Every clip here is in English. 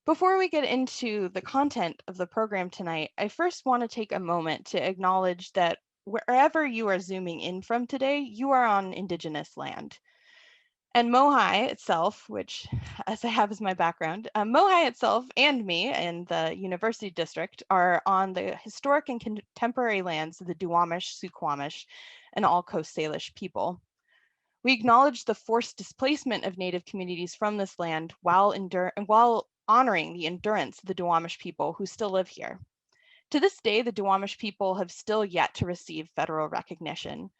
Before we get into the content of the program tonight, I first want to take a moment to acknowledge that wherever you are zooming in from today, you are on Indigenous land. And MOHAI itself, which as I have as my background, MOHAI itself and me and the University District are on the historic and contemporary lands of the Duwamish, Suquamish, and all Coast Salish people. We acknowledge the forced displacement of Native communities from this land while honoring the endurance of the Duwamish people who still live here. To this day, the Duwamish people have still yet to receive federal recognition,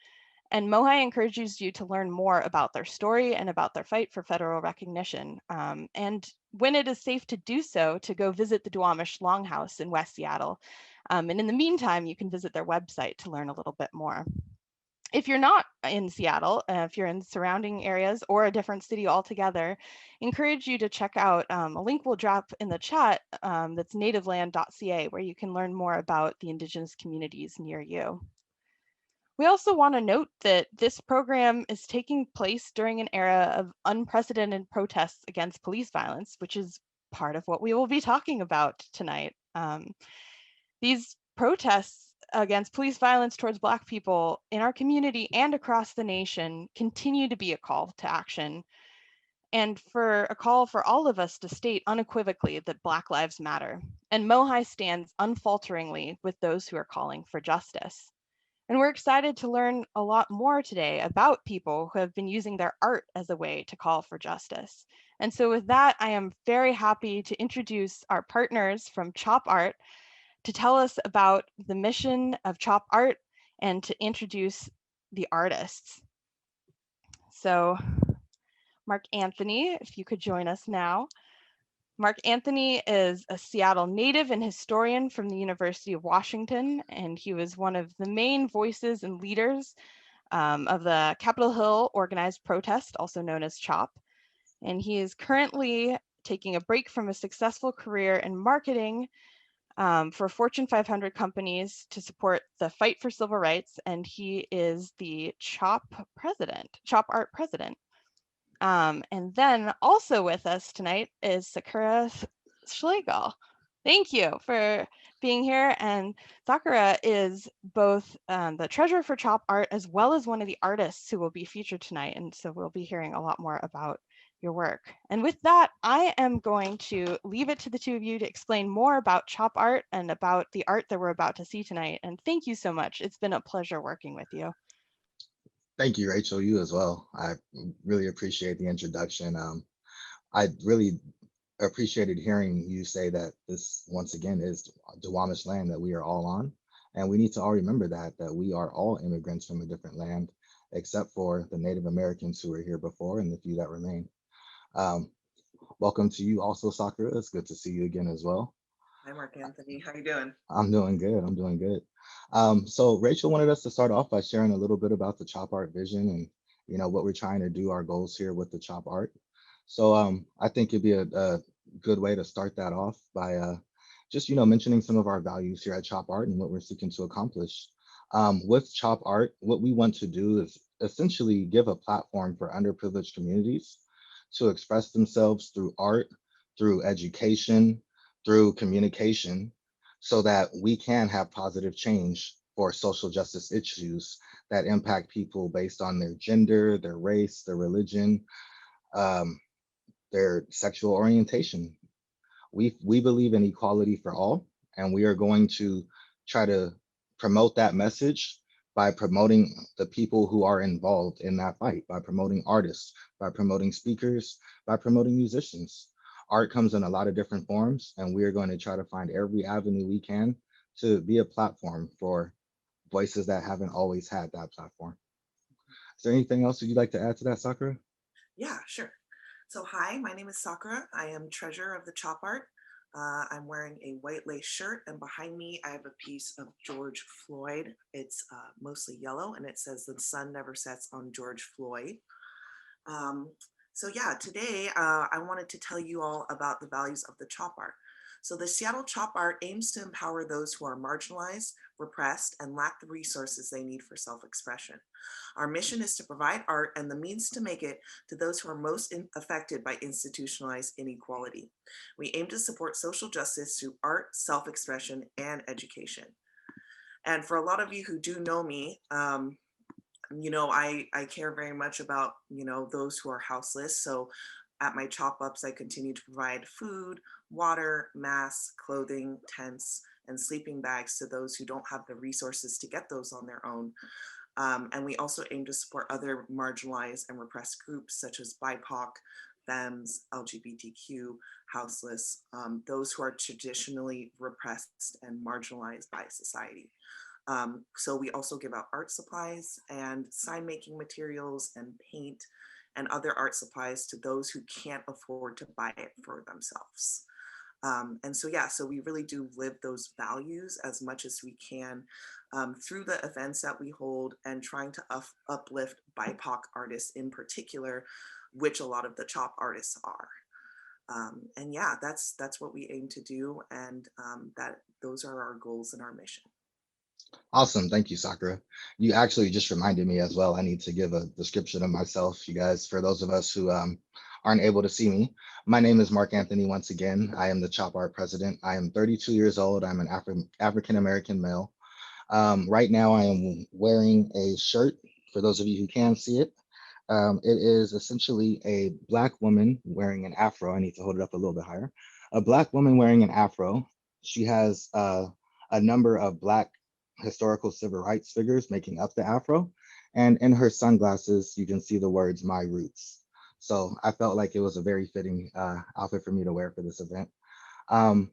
and MOHAI encourages you to learn more about their story and about their fight for federal recognition. And when it is safe to do so, to go visit the Duwamish Longhouse in West Seattle. And in the meantime, you can visit their website to learn a little bit more. If you're not in Seattle, if you're in surrounding areas or a different city altogether, encourage you to check out a link we'll drop in the chat that's nativeland.ca, where you can learn more about the Indigenous communities near you. We also want to note that this program is taking place during an era of unprecedented protests against police violence, which is part of what we will be talking about tonight. These protests against police violence towards Black people in our community and across the nation continue to be a call to action, and for a call for all of us to state unequivocally that Black lives matter. And MOHAI stands unfalteringly with those who are calling for justice. And we're excited to learn a lot more today about people who have been using their art as a way to call for justice. And so with that, I am very happy to introduce our partners from Chop Art to tell us about the mission of Chop Art and to introduce the artists. So Mark Anthony, if you could join us now. Mark Anthony is a Seattle native and historian from the University of Washington, and he was one of the main voices and leaders of the Capitol Hill organized protest, also known as CHOP. And he is currently taking a break from a successful career in marketing for Fortune 500 companies to support the fight for civil rights, and he is the CHOP Art president. And then also with us tonight is Sakura Schlegel. Thank you for being here. And Sakura is both the treasurer for Chop Art as well as one of the artists who will be featured tonight. And so we'll be hearing a lot more about your work. And with that, I am going to leave it to the two of you to explain more about Chop Art and about the art that we're about to see tonight. And thank you so much. It's been a pleasure working with you. Thank you, Rachel. You as well. I really appreciate the introduction. I really appreciated hearing you say that this once again is Duwamish land that we are all on, and we need to all remember that we are all immigrants from a different land, except for the Native Americans who were here before and the few that remain. Um, Welcome to you also, Sakura. It's good to see you again as well. Hi, Mark Anthony. How you doing? I'm doing good. I'm doing good. So Rachel wanted us to start off by sharing a little bit about the Chop Art vision and what we're trying to do, our goals here with the Chop Art. So I think it'd be a good way to start that off by just mentioning some of our values here at Chop Art and what we're seeking to accomplish. With Chop Art, what we want to do is essentially give a platform for underprivileged communities to express themselves through art, through education, through communication, so that we can have positive change for social justice issues that impact people based on their gender, their race, their religion, um, their sexual orientation. We believe in equality for all, and we are going to try to promote that message by promoting the people who are involved in that fight, by promoting artists, by promoting speakers, by promoting musicians. Art comes in a lot of different forms, and we are going to try to find every avenue we can to be a platform for voices that haven't always had that platform. Is there anything else that you'd like to add to that, Sakura? Yeah, sure. So, hi, my name is Sakura. I am treasurer of the Chop Art. I'm wearing a white lace shirt, and behind me, I have a piece of George Floyd. It's mostly yellow, and it says "The sun never sets on George Floyd." Um, so, yeah, today I wanted to tell you all about the values of the Chop Art. So the Seattle Chop Art aims to empower those who are marginalized, repressed, and lack the resources they need for self-expression. Our mission is to provide art and the means to make it to those who are most affected by institutionalized inequality. We aim to support social justice through art, self-expression, and education. And for a lot of you who do know me, I care very much about, those who are houseless. So at my chop ups, I continue to provide food, water, masks, clothing, tents, and sleeping bags to those who don't have the resources to get those on their own. And we also aim to support other marginalized and repressed groups such as BIPOC, FEMS, LGBTQ, houseless, those who are traditionally repressed and marginalized by society. So we also give out art supplies and sign making materials and paint and other art supplies to those who can't afford to buy it for themselves. So we really do live those values as much as we can through the events that we hold and trying to uplift BIPOC artists in particular, which a lot of the chop artists are. That's what we aim to do, and that those are our goals and our mission. Awesome. Thank you, Sakura. You actually just reminded me as well. I need to give a description of myself, you guys, for those of us who aren't able to see me. My name is Mark Anthony once again. I am the Chop Art president. I am 32 years old. I'm an African-American male. Right now, I am wearing a shirt, for those of you who can see it. It is essentially a Black woman wearing an afro. I need to hold it up a little bit higher. A Black woman wearing an afro. She has a number of Black historical civil rights figures making up the afro. And in her sunglasses, you can see the words "My Roots." So I felt like it was a very fitting outfit for me to wear for this event. Um,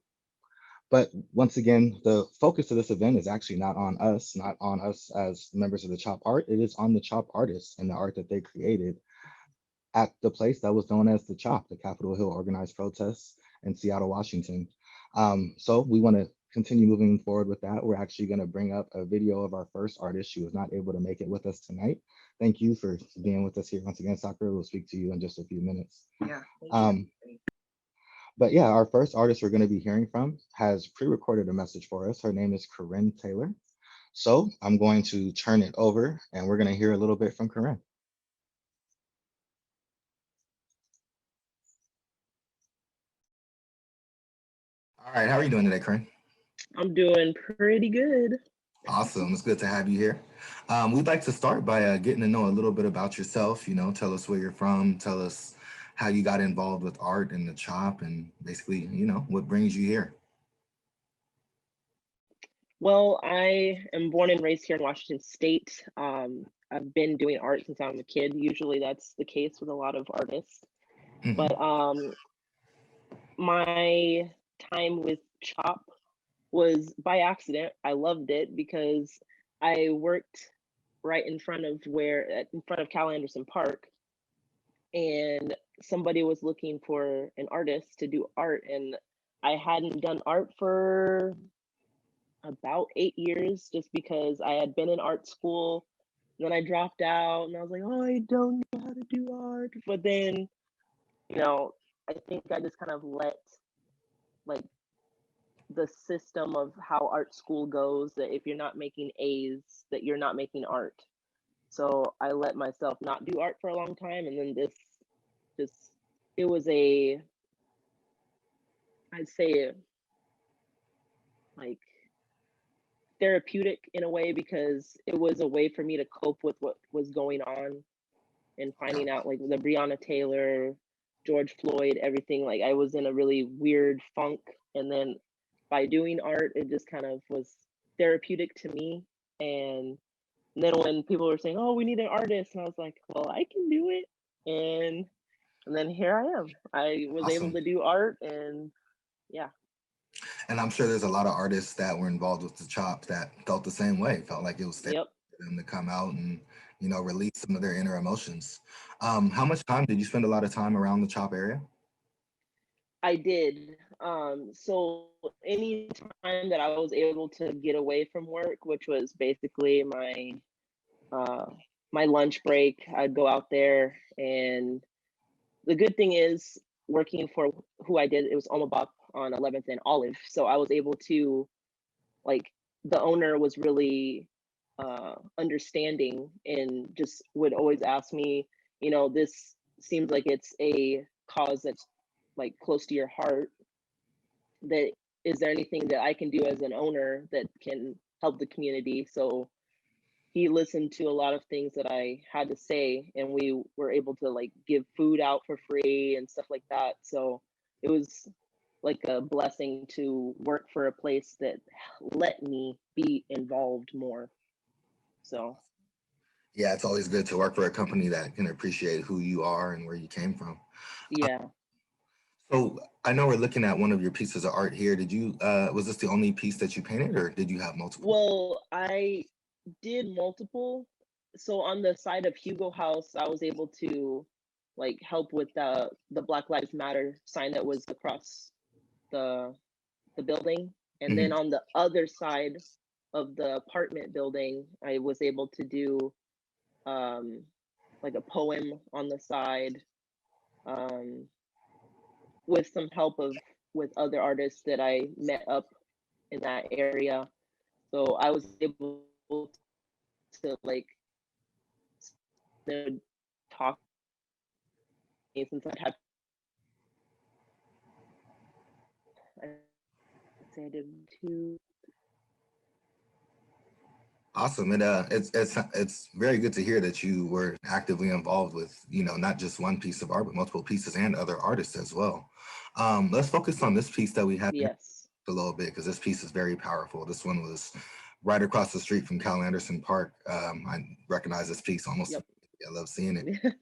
but once again, the focus of this event is actually not on us as members of the Chop Art. It is on the Chop artists and the art that they created at the place that was known as the Chop, the Capitol Hill Organized Protests in Seattle, Washington. So we want to continue moving forward with that. We're actually going to bring up a video of our first artist. She was not able to make it with us tonight. Thank you for being with us here once again, Sakura. We'll speak to you in just a few minutes. Yeah, thank you. But yeah, our first artist we're going to be hearing from has pre-recorded a message for us. Her name is Corinne Taylor. So I'm going to turn it over and we're going to hear a little bit from Corinne. All right, how are you doing today, Corinne? I'm doing pretty good. Awesome, it's good to have you here. We'd like to start by getting to know a little bit about yourself. Tell us where you're from, tell us how you got involved with art and the Chop, and basically, what brings you here. Well, I am born and raised here in Washington State. I've been doing art since I was a kid. Usually that's the case with a lot of artists. Mhm. But my time with Chop was by accident. I loved it because I worked right in front of Cal Anderson Park, and somebody was looking for an artist to do art, and I hadn't done art for about 8 years just because I had been in art school. And then I dropped out and I was like, oh, I don't know how to do art. But then, I think I just kind of let like the system of how art school goes, that if you're not making A's, that you're not making art. So I let myself not do art for a long time. And then it was I'd say like therapeutic in a way, because it was a way for me to cope with what was going on and finding out like the Breonna Taylor, George Floyd, everything. Like I was in a really weird funk, and then by doing art, it just kind of was therapeutic to me. And then when people were saying, "Oh, we need an artist," and I was like, "Well, I can do it," and then here I am. I was Awesome. able to do art, and yeah. And I'm sure there's a lot of artists that were involved with the Chop that felt the same way, felt like it was Yep. for them to come out and, release some of their inner emotions. How much time did you spend a lot of time around the Chop area? I did. So any time that I was able to get away from work, which was basically my lunch break, I'd go out there. And the good thing is working for who I did, it was Omabop on 11th and Olive. So I was able to, like, the owner was really understanding and just would always ask me, you know, this seems like it's a cause that's like close to your heart. That is there anything that I can do as an owner that can help the community? So he listened to a lot of things that I had to say, and we were able to like give food out for free and stuff like that. So it was like a blessing to work for a place that let me be involved more. So Yeah, it's always good to work for a company that can appreciate who you are and where you came from. yeah. So I know we're looking at one of your pieces of art here. Did you was this the only piece that you painted, or did you have multiple? Well, I did multiple. So on the side of Hugo House, I was able to like help with the Black Lives Matter sign that was across the building. And then Mhm. on the other side of the apartment building, I was able to do like a poem on the side, um, with some help of with other artists that I met up in that area. So I was able to like talk to me since I'd say I did two. Awesome. It's very good to hear that you were actively involved with, you know, not just one piece of art, but multiple pieces and other artists as well. Let's focus on this piece that we have Yes. a little bit, because this piece is very powerful. This one was right across the street from Cal Anderson Park. I recognize this piece almost. Yep. I love seeing it.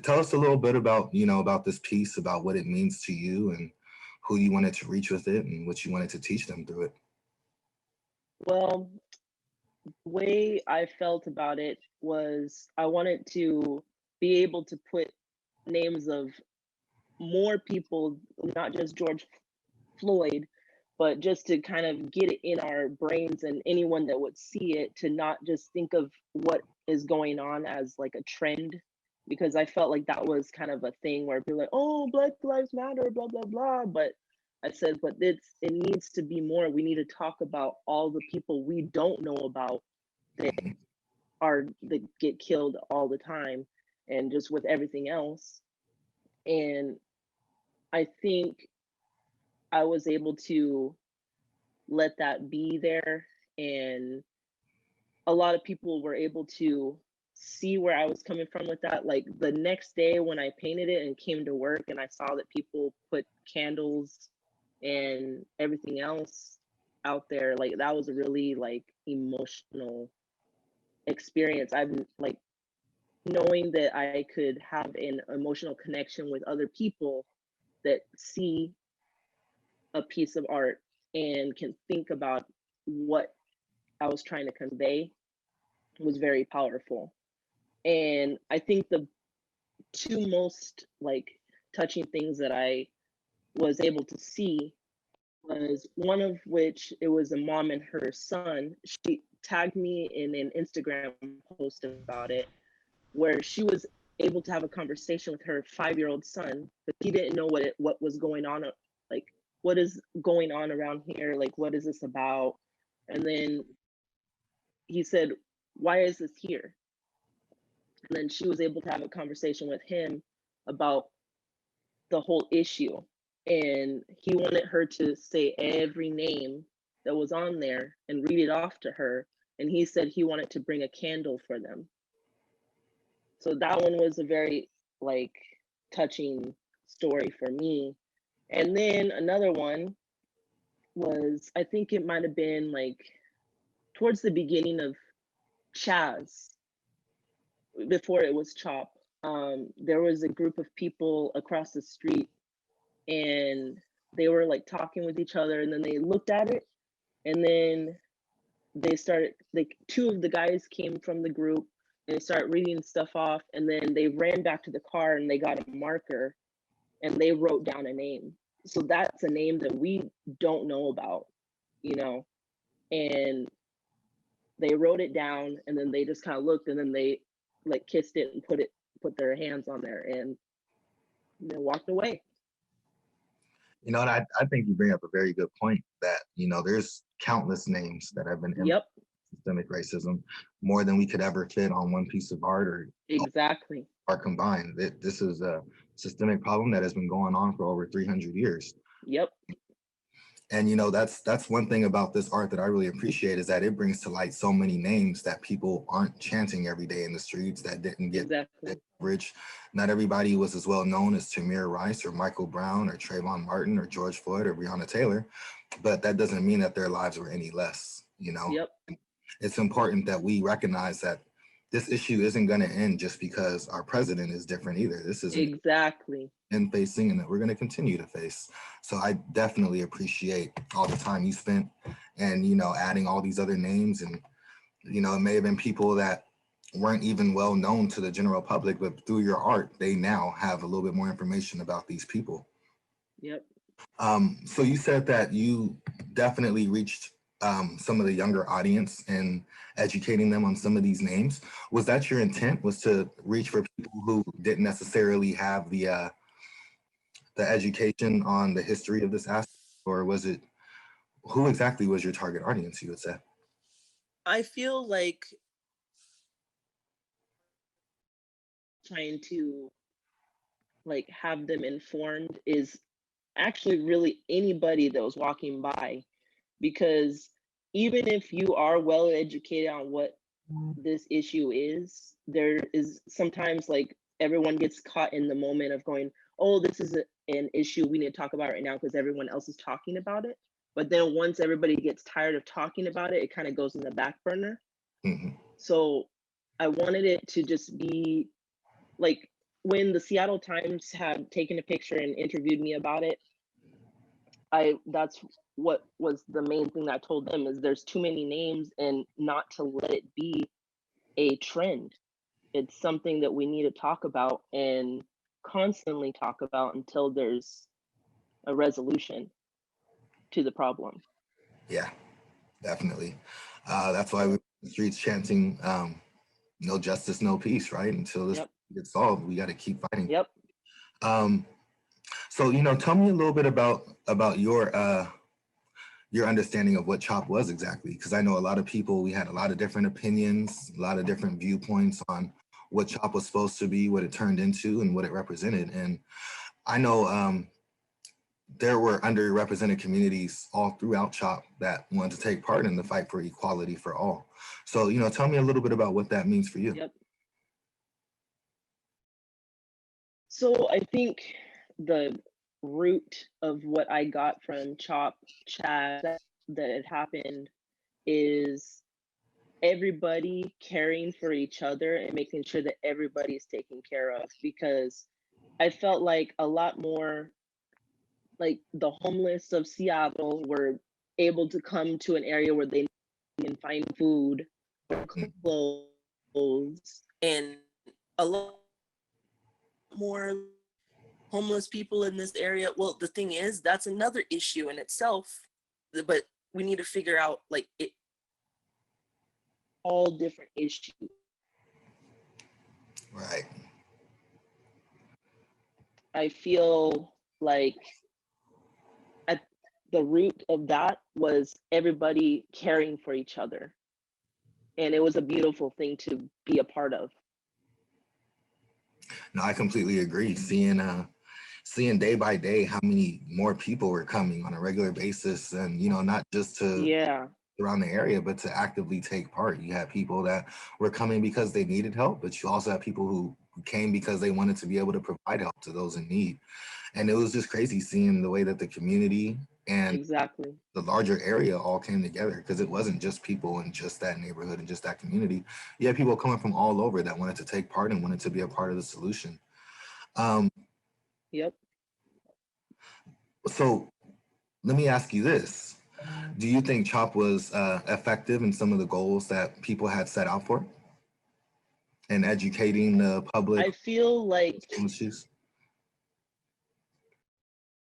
Tell us a little bit about, you know, about this piece, about what it means to you and who you wanted to reach with it and what you wanted to teach them through it. Well, the way I felt about it was I wanted to be able to put names of more people, not just George Floyd, but just to kind of get it in our brains and anyone that would see it to not just think of what is going on as like a trend, because I felt like that was kind of a thing where people are like, oh, Black Lives Matter, blah blah blah. But I said, but it needs to be more. We need to talk about all the people we don't know about that that get killed all the time, and just with everything else. And I think I was able to let that be there, and a lot of people were able to see where I was coming from with that. Like the next day when I painted it and came to work and I saw that people put candles and everything else out there, like that was a really like emotional experience. I've like knowing that I could have an emotional connection with other people that see a piece of art and can think about what I was trying to convey was very powerful. And I think the two most like touching things that I was able to see was one of which it was a mom and her son. She tagged me in an Instagram post about it, where she was able to have a conversation with her 5-year-old son, but he didn't know what was going on, like what is going on around here, like what is this about? And then he said, why is this here? And then she was able to have a conversation with him about the whole issue. And he wanted her to say every name that was on there and read it off to her. And he said he wanted to bring a candle for them. So that one was a very like touching story for me. And then another one was, I think it might have been like towards the beginning of Chaz, before it was Chop. There was a group of people across the street and they were like talking with each other, and then they looked at it, and then they started, like two of the guys came from the group and they started reading stuff off, and then they ran back to the car and they got a marker and they wrote down a name. So that's a name that we don't know about, you know. And they wrote it down, and then they just kind of looked, and then they like kissed it and put their hands on there. And and then walked away. You know, and I think you bring up a very good point that, you know, there's countless names that have been Yep, systemic racism, more than we could ever fit on one piece of art or exactly. art combined. This is a systemic problem that has been going on for over 300 years. Yep, And you know, that's one thing about this art that I really appreciate, is that it brings to light so many names that people aren't chanting every day in the streets, that didn't get exactly. coverage. Not everybody was as well known as Tamir Rice or Michael Brown or Trayvon Martin or George Floyd or Breonna Taylor, but that doesn't mean that their lives were any less. You know, Yep, it's important that we recognize that this issue isn't going to end just because our president is different either. This isn't exactly. in facing, and that we're going to continue to face. So I definitely appreciate all the time you spent, and, you know, adding all these other names. And, you know, it may have been people that weren't even well known to the general public, but through your art, they now have a little bit more information about these people. Yep. So you said that you definitely reached some of the younger audience and educating them on some of these names. Was that your intent, was to reach for people who didn't necessarily have the education on the history of this aspect, or was it, who exactly was your target audience, you would say? I feel like trying to like have them informed is actually really anybody that was walking by, because even if you are well educated on what this issue is, there is sometimes like everyone gets caught in the moment of going, oh, this is an issue we need to talk about right now because everyone else is talking about it. But then once everybody gets tired of talking about it, it kind of goes in the back burner. Mm-hmm. So I wanted it to just be like, when the Seattle Times had taken a picture and interviewed me about it, that's what was the main thing that I told them, is there's too many names, and not to let it be a trend. It's something that we need to talk about and constantly talk about until there's a resolution to the problem. Yeah, definitely. That's why we're in the streets chanting, no justice, no peace, right? Until this Yep. gets solved, we got to keep fighting. Yep. So, you know, tell me a little bit about your understanding of what CHOP was exactly, because I know a lot of people, we had a lot of different opinions, a lot of different viewpoints on what CHOP was supposed to be, what it turned into, and what it represented. And I know there were underrepresented communities all throughout CHOP that wanted to take part in the fight for equality for all. So, you know, tell me a little bit about what that means for you. Yep. So I think the root of what I got from CHOP chat that had happened is everybody caring for each other and making sure that everybody's taken care of, because I felt like a lot more like the homeless of Seattle were able to come to an area where they can find food or clothes, and a lot more homeless people in this area. Well, the thing is, that's another issue in itself, but we need to figure out like it all different issues. Right. I feel like at the root of that was everybody caring for each other, and it was a beautiful thing to be a part of. No, I completely agree. Seeing day by day how many more people were coming on a regular basis, and, you know, not just to Yeah, around the area, but to actively take part. You had people that were coming because they needed help, but you also had people who came because they wanted to be able to provide help to those in need. And it was just crazy seeing the way that the community and exactly. the larger area all came together, because it wasn't just people in just that neighborhood and just that community. You had people coming from all over that wanted to take part and wanted to be a part of the solution. Um, Yep. so let me ask you this. Do you think CHOP was effective in some of the goals that people had set out for and educating the public I feel like on issues?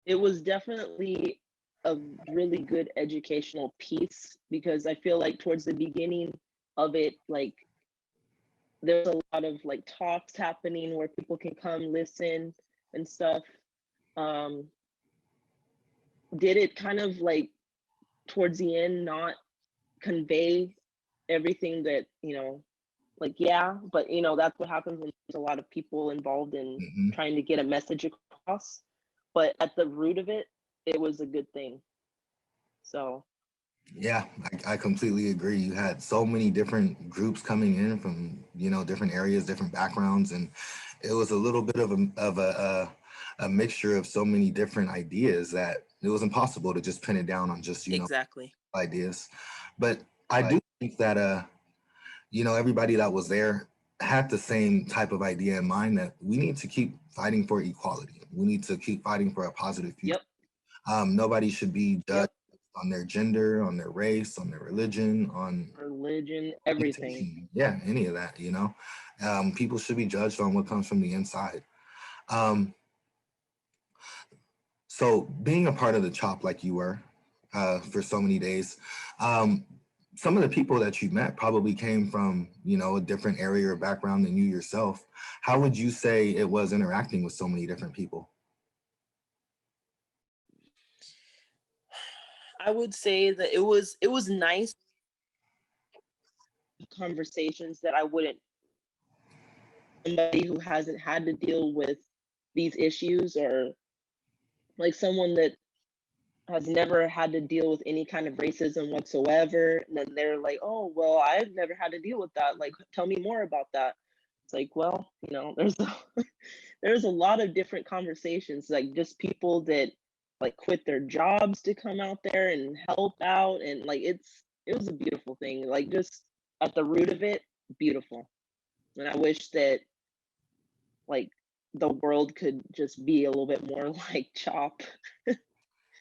it was definitely a really good educational piece, because I feel like towards the beginning of it, like there's a lot of like talks happening where people can come listen, and stuff, um, did it kind of like towards the end not convey everything that, like, yeah, but that's what happens when there's a lot of people involved in Mhm. trying to get a message across. But at the root of it, it was a good thing. So Yeah, I completely agree. You had so many different groups coming in from, different areas, different backgrounds, and it was a little bit of a mixture of so many different ideas that it was impossible to just pin it down on just, Exactly. ideas. But I do think that everybody that was there had the same type of idea in mind, that we need to keep fighting for equality. We need to keep fighting for a positive future. yep, Nobody should be judged yep, on their gender, on their race, on their religion, on religion, everything. orientation. Yeah, any of that, people should be judged on what comes from the inside. Um, so being a part of the CHOP like you were for so many days, um, some of the people that you met probably came from, a different area or background than you yourself. How would you say it was interacting with so many different people? I would say that it was nice conversations that I wouldn't, somebody who hasn't had to deal with these issues, or like someone that has never had to deal with any kind of racism whatsoever, and then they're like, oh well, I've never had to deal with that, like tell me more about that. It's like, well, there's there's a lot of different conversations, like just people that like quit their jobs to come out there and help out, and like it was a beautiful thing, like just at the root of it, beautiful. And I wish that like the world could just be a little bit more like CHOP.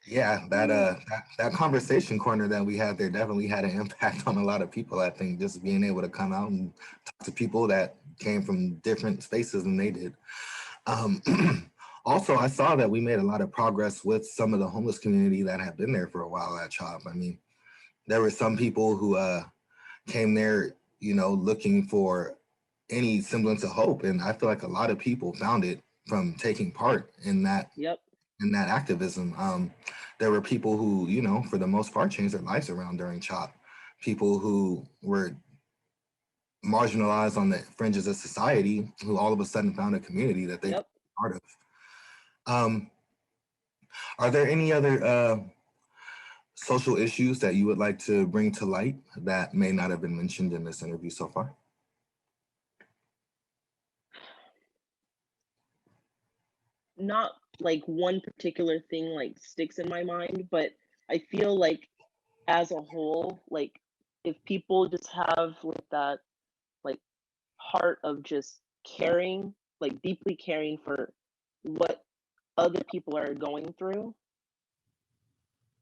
Yeah, that conversation corner that we had there definitely had an impact on a lot of people. I think just being able to come out and talk to people that came from different spaces than they did. Um, Also, I saw that we made a lot of progress with some of the homeless community that have been there for a while at CHOP. I mean, there were some people who came there, looking for any semblance of hope, and I feel like a lot of people found it from taking part Yep. in that activism. There were people who, for the most part, changed their lives around during CHOP. People who were marginalized on the fringes of society, who all of a sudden found a community that they could Yep. be part of. Um, are there any other social issues that you would like to bring to light that may not have been mentioned in this interview so far? Not like one particular thing like sticks in my mind, but I feel like as a whole, like if people just have like that like heart of just caring, like deeply caring for what other people are going through,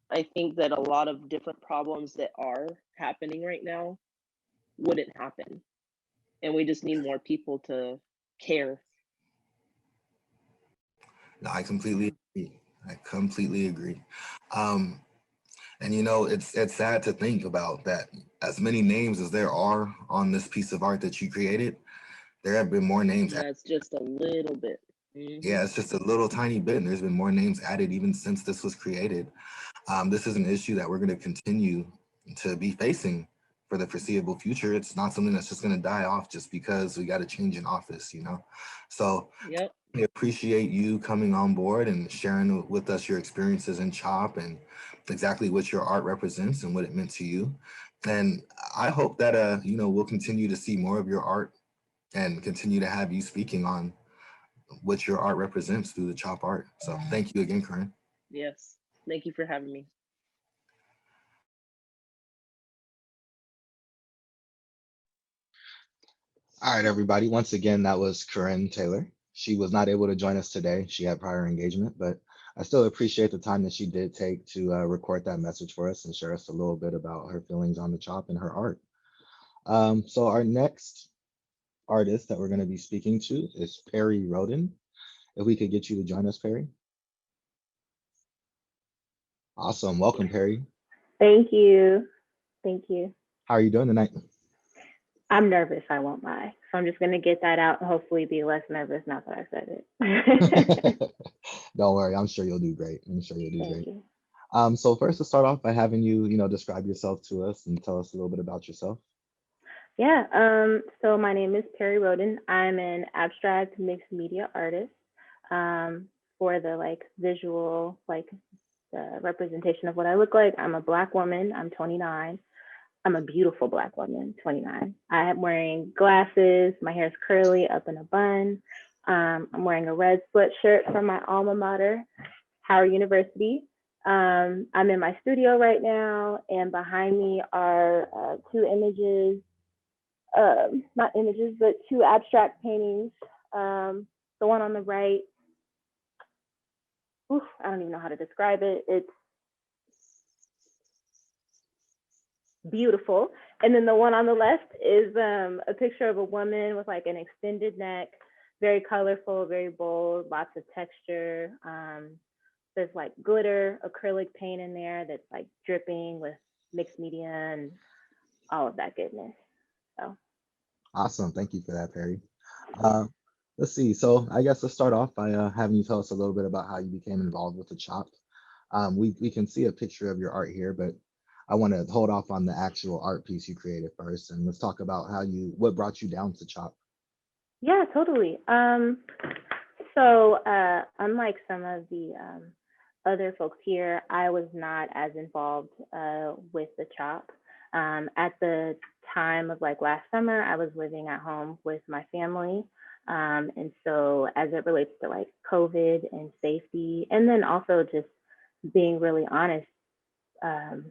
I think that a lot of different problems that are happening right now wouldn't happen. And we just need more people to care. No, I completely agree. I completely agree. Um, and it's sad to think about that. As many names as there are on this piece of art that you created, there have been more names. And that's just a little bit. Yeah, it's just a little tiny bit, and there's been more names added even since this was created. This is an issue that we're going to continue to be facing for the foreseeable future. It's not something that's just going to die off just because we got a change in office, So Yep. we appreciate you coming on board and sharing with us your experiences in CHOP and exactly what your art represents and what it meant to you. And I hope that we'll continue to see more of your art and continue to have you speaking on what your art represents through the CHOP art. So thank you again, Corinne. Yes. Thank you for having me. All right, everybody. Once again, that was Corinne Taylor. She was not able to join us today. She had prior engagement, but I still appreciate the time that she did take to record that message for us and share us a little bit about her feelings on the CHOP and her art. So our next artist that we're going to be speaking to is Perri Rhoden. If we could get you to join us, Perri. Awesome. Welcome, Perri. Thank you. Thank you. How are you doing tonight? I'm nervous, I won't lie. So I'm just gonna get that out and hopefully be less nervous now that I said it. Don't worry, I'm sure you'll do great. I'm sure you'll do Thank great. you. So first, to start off by having you, describe yourself to us and tell us a little bit about yourself. Yeah, so my name is Perri Rhoden. I'm an abstract mixed media artist. Um, for the like visual, like the representation of what I look like, I'm a Black woman. I'm 29. I'm a beautiful Black woman, 29. I am wearing glasses. My hair is curly up in a bun. I'm wearing a red sweatshirt from my alma mater, Howard University. I'm in my studio right now, and behind me are two images, not images, but two abstract paintings. The one on the right, I don't even know how to describe it. It's beautiful. And then the one on the left is a picture of a woman with like an extended neck, very colorful, very bold, lots of texture. There's like glitter, acrylic paint in there that's like dripping with mixed media and all of that goodness. So Awesome. Thank you for that, Perry. Uh, let's see. So I guess let's start off by having you tell us a little bit about how you became involved with the CHOP. We can see a picture of your art here, but I want to hold off on the actual art piece you created first, and let's talk about what brought you down to CHOP. yeah, totally. So unlike some of the other folks here, I was not as involved with the CHOP. At the time of like last summer, I was living at home with my family. And so as it relates to like COVID and safety, and then also just being really honest, um,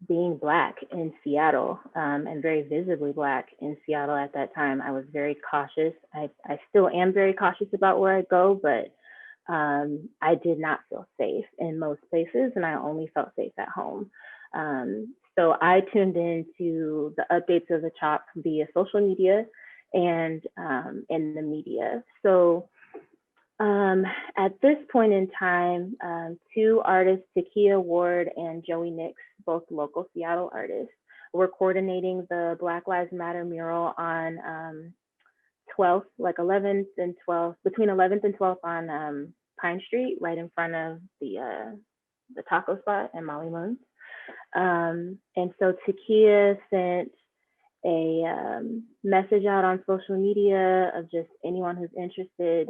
being Black in Seattle, and very visibly Black in Seattle at that time, I was very cautious. I still am very cautious about where I go, but I did not feel safe in most places, and I only felt safe at home. So I tuned into the updates of the CHOP via social media and in the media. So at this point in time, two artists, Takia Ward and Joey Nix, both local Seattle artists, were coordinating the Black Lives Matter mural on 12th, like 11th and 12th, between 11th and 12th on Pine Street, right in front of the taco spot and Molly Moon's. And so Takia sent a message out on social media of just anyone who's interested.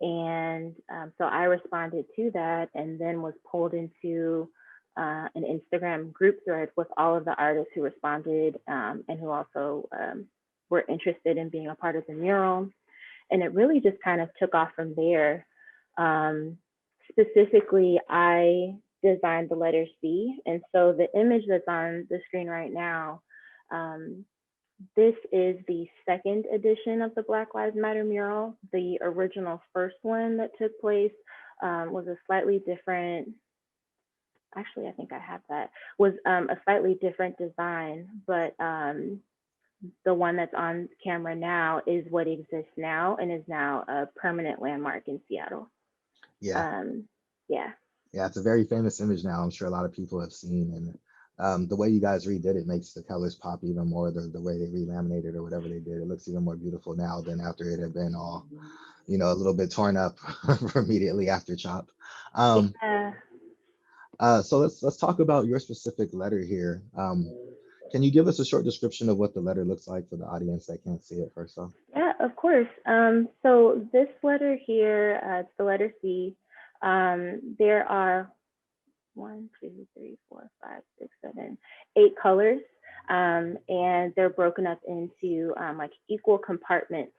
And so I responded to that and then was pulled into an Instagram group thread with all of the artists who responded and who also were interested in being a part of the mural. And it really just kind of took off from there. Specifically, I designed the letter C. And so the image that's on the screen right now, this is the second edition of the Black Lives Matter mural. The original first one that took place was a slightly different, actually, I think I have that, was a slightly different design, but the one that's on camera now is what exists now and is now a permanent landmark in Seattle. Yeah. Yeah. Yeah, it's a very famous image now. I'm sure a lot of people have seen, and the way you guys redid it makes the colors pop even more. The way they relaminated or whatever they did, it looks even more beautiful now than after it had been all, a little bit torn up immediately after CHOP. Yeah. So let's talk about your specific letter here. Can you give us a short description of what the letter looks like for the audience that can't see it first off? Yeah, of course. So this letter here, it's the letter C. There are 1, 2, 3, 4, 5, 6, 7, 8 colors, and they're broken up into like equal compartments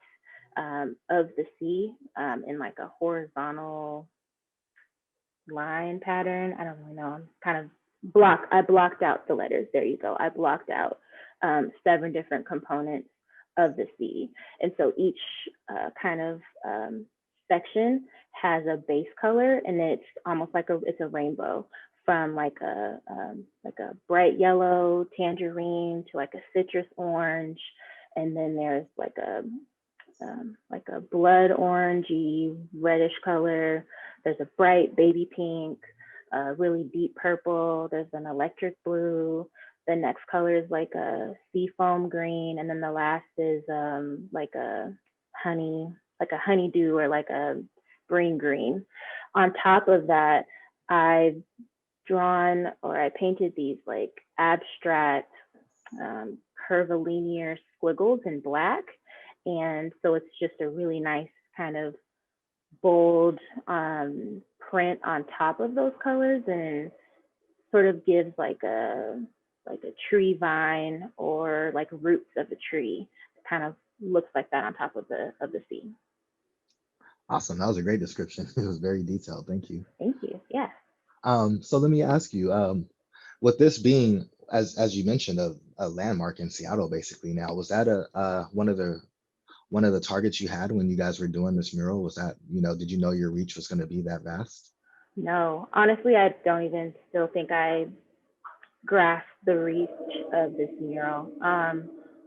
of the C in like a horizontal line pattern. I don't really know. I'm kind of I blocked out the letters. There you go. I blocked out 7 different components of the C. And so each kind of section has a base color, and it's almost like it's a rainbow, from like a bright yellow tangerine to like a citrus orange, and then there's like a blood orangey reddish color. There's a bright baby pink, really deep purple. There's an electric blue. The next color is like a seafoam green, and then the last is like a honey, like a honeydew or like a spring green. On top of that, I've drawn or I painted these like abstract curvilinear squiggles in black. And so it's just a really nice kind of bold print on top of those colors, and sort of gives like a tree vine or like roots of a tree. It kind of looks like that on top of the sea. Awesome. That was a great description. It was very detailed. Thank you. Thank you. Yeah. So let me ask you, with this being, as you mentioned, a landmark in Seattle, basically now, was that a one of the targets you had when you guys were doing this mural? Was that, did you know your reach was going to be that vast? No, honestly, I don't even still think I grasp the reach of this mural.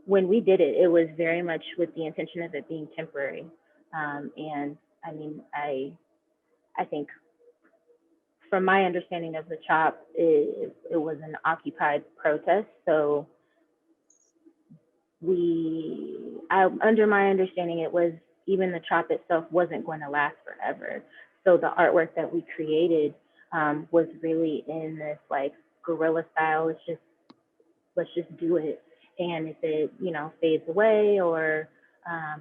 When we did it, it was very much with the intention of it being temporary. And I mean, I think from my understanding of the CHOP, it was an occupied protest. So under my understanding, it was, even the CHOP itself wasn't going to last forever. So the artwork that we created was really in this like guerrilla style. Let's just do it. And if it, fades away, or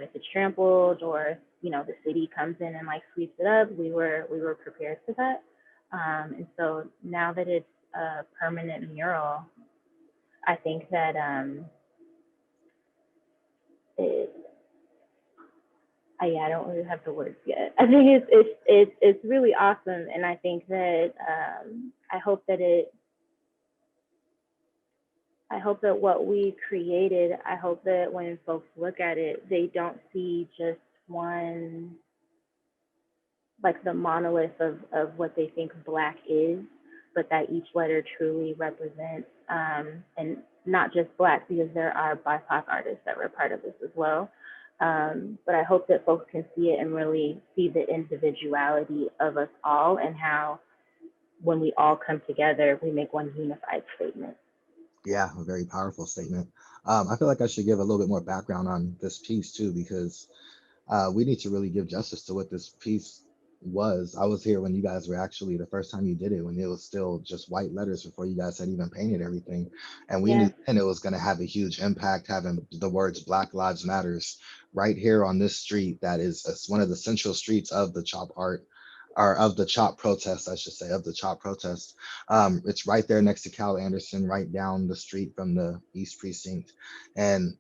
if it's trampled, or, the city comes in and like sweeps it up, we were prepared for that. And so now that it's a permanent mural, I think that I don't really have the words yet. I think it's really awesome, and I think that I hope that what we created, I hope that when folks look at it, they don't see just one, like the monolith of what they think Black is, but that each letter truly represents, and not just Black, because there are BIPOC artists that were part of this as well. But I hope that folks can see it and really see the individuality of us all, and how when we all come together, we make one unified statement. Yeah, a very powerful statement. I feel like I should give a little bit more background on this piece too, because we need to really give justice to what this piece was. I was here when you guys were actually, the first time you did it, when it was still just white letters before you guys had even painted everything. And we knew then it was going to have a huge impact, having the words Black Lives Matters right here on this street that is one of the central streets of the CHOP art, or of the CHOP protest, I should say, of the CHOP protest. It's right there next to Cal Anderson, right down the street from the East Precinct. And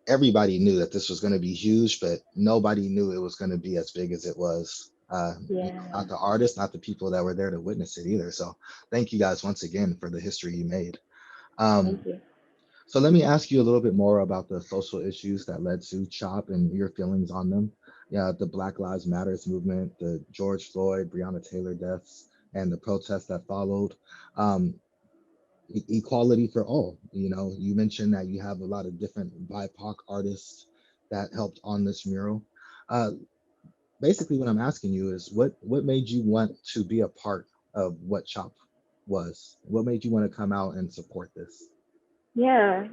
everybody knew that this was going to be huge, but nobody knew it was going to be as big as it was. Not the artists, not the people that were there to witness it either. So thank you guys once again for the history you made. Thank you. So let me ask you a little bit more about the social issues that led to CHOP and your feelings on them. Yeah, the Black Lives Matters movement, the George Floyd, Breonna Taylor deaths, and the protests that followed. Equality for all. You mentioned that you have a lot of different BIPOC artists that helped on this mural. Basically, what I'm asking you is, what made you want to be a part of what CHOP was? What made you want to come out and support this? Yeah.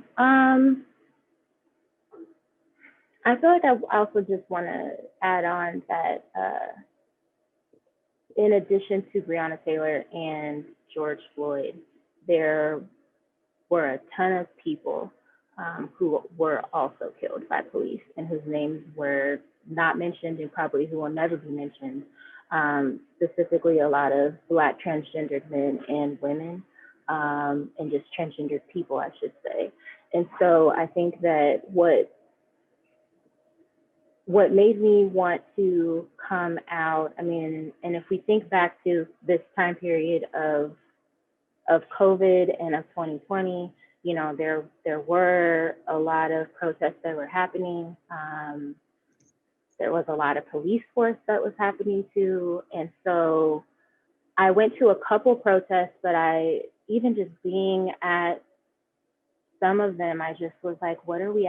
I feel like I also just want to add on that in addition to Breonna Taylor and George Floyd, there were a ton of people who were also killed by police, and whose names were not mentioned, and probably who will never be mentioned. Specifically, a lot of Black transgendered men and women, and just transgendered people, I should say. And so I think that what made me want to come out, I mean, and if we think back to this time period of COVID and of 2020, there were a lot of protests that were happening. There was a lot of police force that was happening too. And so I went to a couple protests, but even just being at some of them, I just was like, what are we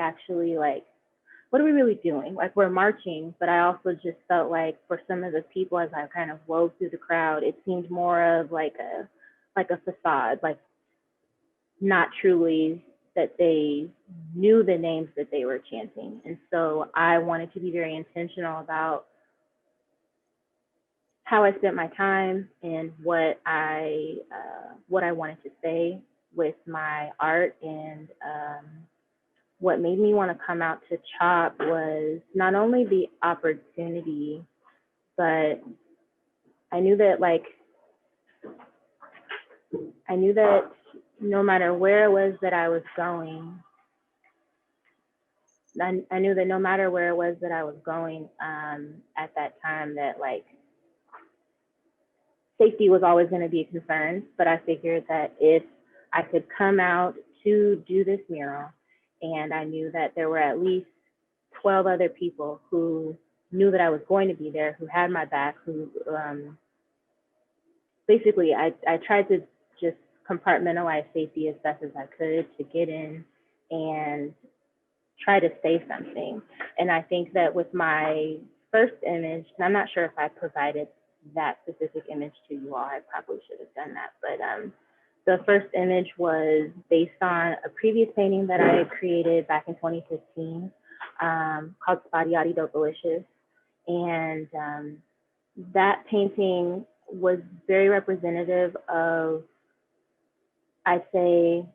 really doing? Like, we're marching, but I also just felt like for some of the people, as I kind of wove through the crowd, it seemed more of like a facade. Like, not truly that they knew the names that they were chanting. And so I wanted to be very intentional about how I spent my time and what I wanted to say with my art. And what made me want to come out to CHOP was not only the opportunity, but I knew that no matter where it was that I was going, I knew that no matter where it was that I was going at that time, that like safety was always going to be a concern. But I figured that if I could come out to do this mural, and I knew that there were at least 12 other people who knew that I was going to be there, who had my back, who basically I tried to just compartmentalize safety as best as I could to get in and try to say something. And I think that with my first image, and I'm not sure if I provided that specific image to you all, I probably should have done that, but the first image was based on a previous painting that I had created back in 2015 called Spotty Yachty Dope Delicious. And that painting was very representative of, I'd say,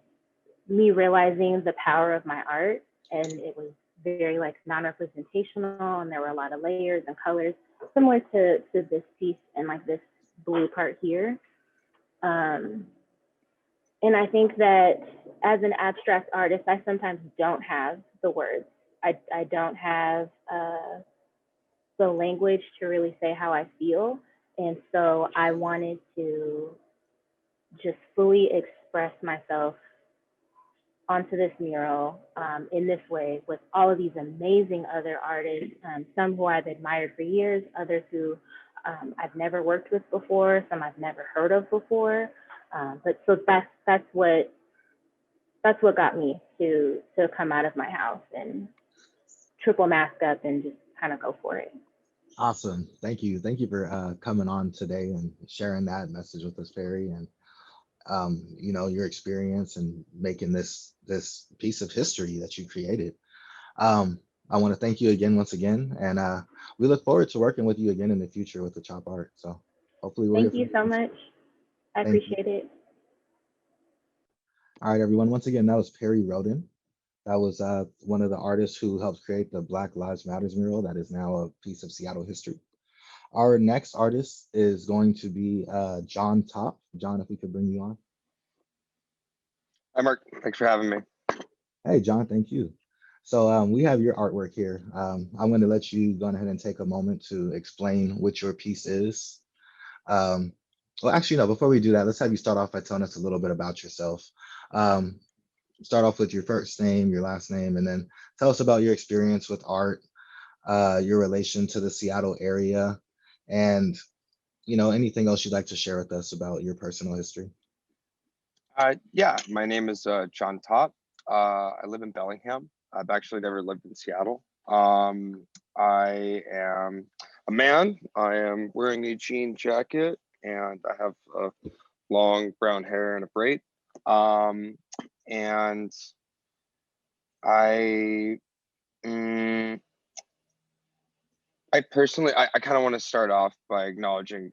me realizing the power of my art. And it was very like non-representational, and there were a lot of layers and colors similar to this piece and like this blue part here. And I think that as an abstract artist, I sometimes don't have the words. I don't have the language to really say how I feel. And so I wanted to just fully express myself onto this mural in this way with all of these amazing other artists, some who I've admired for years, others who I've never worked with before, some I've never heard of before. But so that's what got me to come out of my house and triple mask up and just kind of go for it. Awesome. Thank you. Thank you for coming on today and sharing that message with us, Perri, and you know, your experience and making this piece of history that you created. I want to thank you again, once again, and we look forward to working with you again in the future with the CHOP art. So hopefully we'll hear Thank from you so much. I Thank you. appreciate it. All right, everyone. Once again, that was Perri Rhoden. That was one of the artists who helped create the Black Lives Matters mural that is now a piece of Seattle history. Our next artist is going to be John Top. John, if we could bring you on. Hi, Mark. Thanks for having me. Hey, John, thank you. So we have your artwork here. I'm going to let you go ahead and take a moment to explain what your piece is. Well, actually, no, before we do that, let's have you start off by telling us a little bit about yourself. Start off with your first name, your last name, and then tell us about your experience with art, your relation to the Seattle area, and you know, anything else you'd like to share with us about your personal history. Yeah, my name is John Top. I live in Bellingham. I've actually never lived in Seattle. I am a man. I am wearing a jean jacket, and I have long brown hair and a braid. And I personally, I kind of want to start off by acknowledging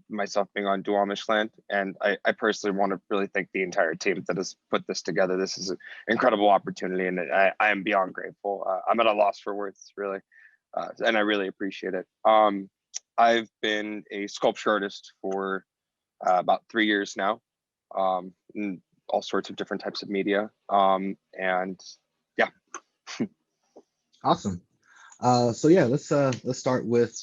myself being on Duwamish land, and I personally want to really thank the entire team that has put this together. This is an incredible opportunity, and I am beyond grateful. I'm at a loss for words, really, and I really appreciate it. I've been a sculpture artist for about 3 years now, in all sorts of different types of media, and yeah. Awesome. So yeah, let's start with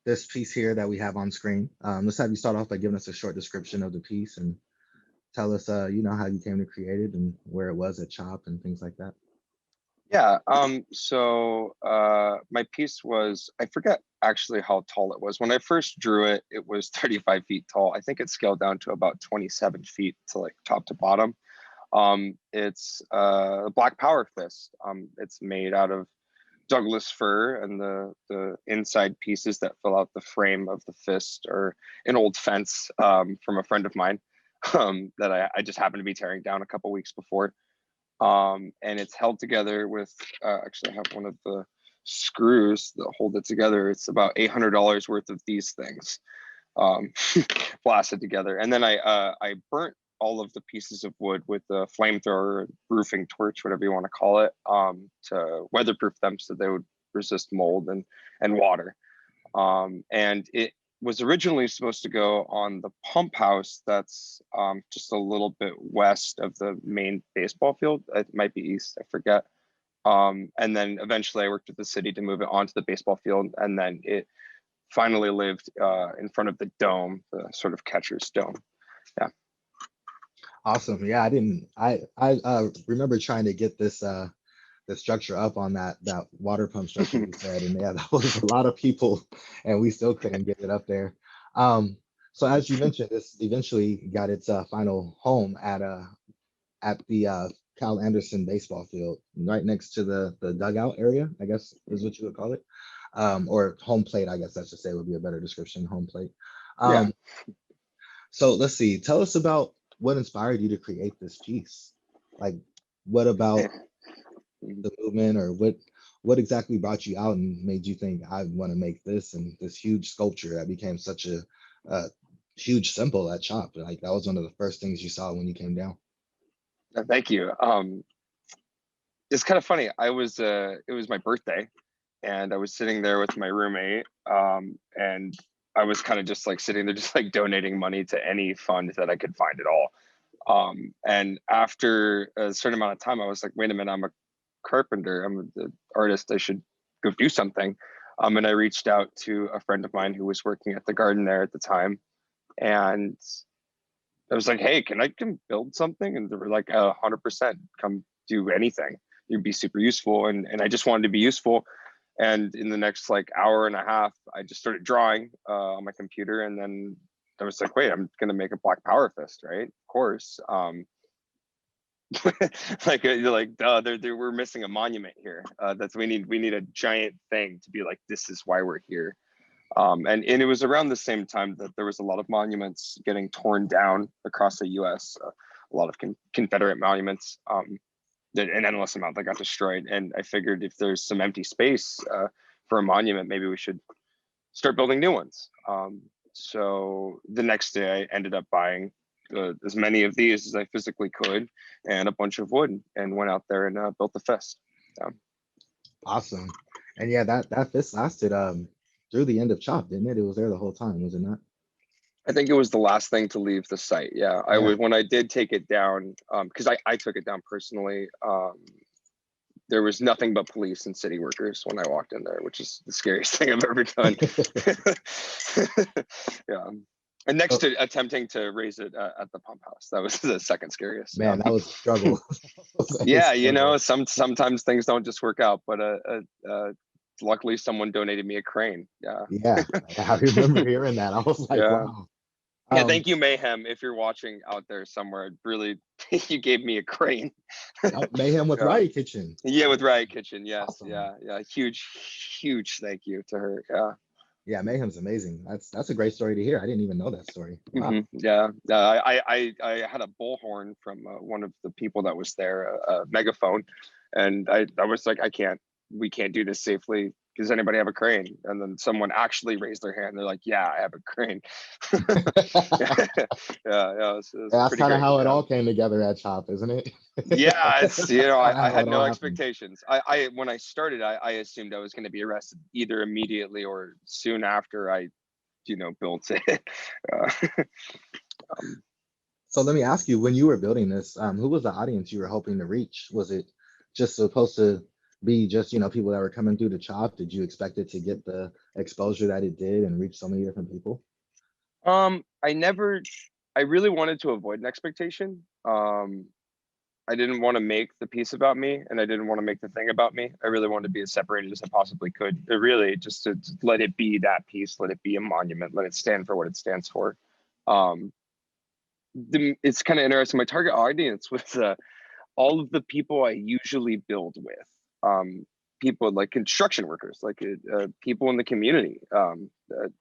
this piece here that we have on screen. Let's have you start off by giving us a short description of the piece and tell us, you know, how you came to create it and where it was at CHOP and things like that. Yeah, so my piece was, I forget actually how tall it was. When I first drew it, it was 35 feet tall. I think it scaled down to about 27 feet to like top to bottom. It's a Black Power fist. It's made out of Douglas fir, and the inside pieces that fill out the frame of the fist are an old fence from a friend of mine. that I just happened to be tearing down a couple weeks before. And it's held together with, actually I have one of the screws that hold it together. It's about $800 worth of these things, blasted together. And then I burnt all of the pieces of wood with a flamethrower, roofing torch, whatever you want to call it, to weatherproof them so they would resist mold and water. And it was originally supposed to go on the pump house that's just a little bit west of the main baseball field. It might be east, I forget. And then eventually I worked with the city to move it onto the baseball field, and then it finally lived in front of the dome, the sort of catcher's dome. Yeah. Awesome. Yeah, I remember trying to get this the structure up on that water pump structure you said, and yeah, that was a lot of people, and we still couldn't get it up there. So as you mentioned, this eventually got its final home at the Cal Anderson baseball field, right next to the dugout area, I guess is what you would call it, or home plate, I guess I should say would be a better description, home plate. Yeah. So let's see, tell us about what inspired you to create this piece. Like, what about the movement, or what exactly brought you out and made you think I want to make this, and this huge sculpture that became such a huge symbol at Chop? Like, that was one of the first things you saw when you came down. Thank you. It's kind of funny. It was my birthday, and I was sitting there with my roommate, and I was kind of just like sitting there, just like donating money to any fund that I could find at all. And after a certain amount of time, I was like, wait a minute, I'm a carpenter, I'm the artist, I should go do something. And I reached out to a friend of mine who was working at the garden there at the time, and I was like, hey, can I come build something? And they were like, 100%, come do anything, you'd be super useful. And I just wanted to be useful. And in the next like hour and a half, I just started drawing on my computer, and then I was like, wait, I'm gonna make a black power fist, right? Of course. Like you're like, duh, we're missing a monument here. We need a giant thing to be like, this is why we're here. And it was around the same time that there was a lot of monuments getting torn down across the U.S. A lot of Confederate monuments, an endless amount that got destroyed. And I figured if there's some empty space for a monument, maybe we should start building new ones. So the next day I ended up buying as many of these as I physically could, and a bunch of wood, and went out there and built the fist. Awesome. And yeah, that fist lasted through the end of Chop, didn't it? It was there the whole time, was it not? I think it was the last thing to leave the site. Yeah, I would, when I did take it down, because I took it down personally. There was nothing but police and city workers when I walked in there, which is the scariest thing I've ever done. Yeah. And next to attempting to raise it at the pump house, that was the second scariest. Man, that was a struggle. Yeah, you know, sometimes things don't just work out, but luckily someone donated me a crane. Yeah. Yeah, I remember hearing that. I was like, Yeah. wow. Yeah, thank you, Mayhem, if you're watching out there somewhere. Really, you gave me a crane. Mayhem with Riot Kitchen. Yeah, with Riot Kitchen. Yes. Awesome. Yeah. Huge thank you to her. Yeah. Yeah, Mayhem's amazing. That's a great story to hear. I didn't even know that story. Wow. Yeah. I had a bullhorn from one of the people that was there, a megaphone, and I was like, we can't do this safely. Does anybody have a crane? And then someone actually raised their hand. They're like, yeah, I have a crane. Yeah. That's kind of how it all came together at Chop, isn't it? Yeah, it's, you know, I had no expectations. When I started, I assumed I was going to be arrested either immediately or soon after I, built it. So let me ask you, when you were building this, who was the audience you were hoping to reach? Was it just supposed to be just, people that were coming through the Chop? Did you expect it to get the exposure that it did and reach so many different people? I really wanted to avoid an expectation. I didn't want to make the piece about me, and I didn't want to make the thing about me. I really wanted to be as separated as I possibly could. It really just to let it be that piece, let it be a monument, let it stand for what it stands for. It's kind of interesting. My target audience was all of the people I usually build with. People like construction workers, like people in the community,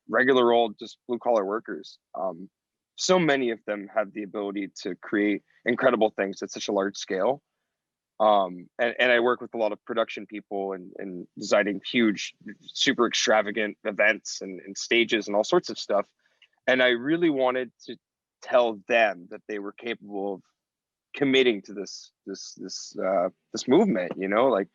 regular old just blue collar workers. so many of them have the ability to create incredible things at such a large scale. And I work with a lot of production people and designing huge, super extravagant events and stages and all sorts of stuff. And I really wanted to tell them that they were capable of committing to this movement, you know, like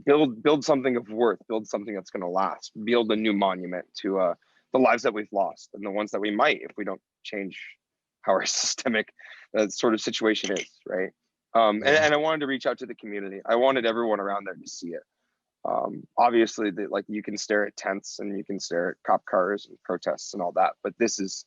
build something of worth, build something that's going to last, build a new monument to the lives that we've lost and the ones that we might if we don't change how our systemic sort of situation is, right? And I wanted to reach out to the community. I wanted everyone around there to see it. Obviously, like you can stare at tents and you can stare at cop cars and protests and all that, but this is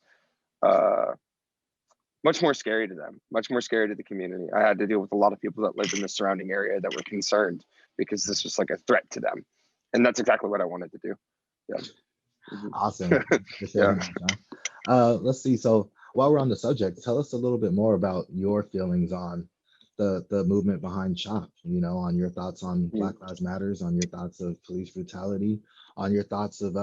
much more scary to them, much more scary to the community. I had to deal with a lot of people that lived in the surrounding area that were concerned because this was like a threat to them. And that's exactly what I wanted to do. Yeah. Awesome. Yeah. Let's see. So while we're on the subject, tell us a little bit more about your feelings on the movement behind CHOP, you know, on your thoughts on Black Lives Matters, on your thoughts of police brutality, on your thoughts of,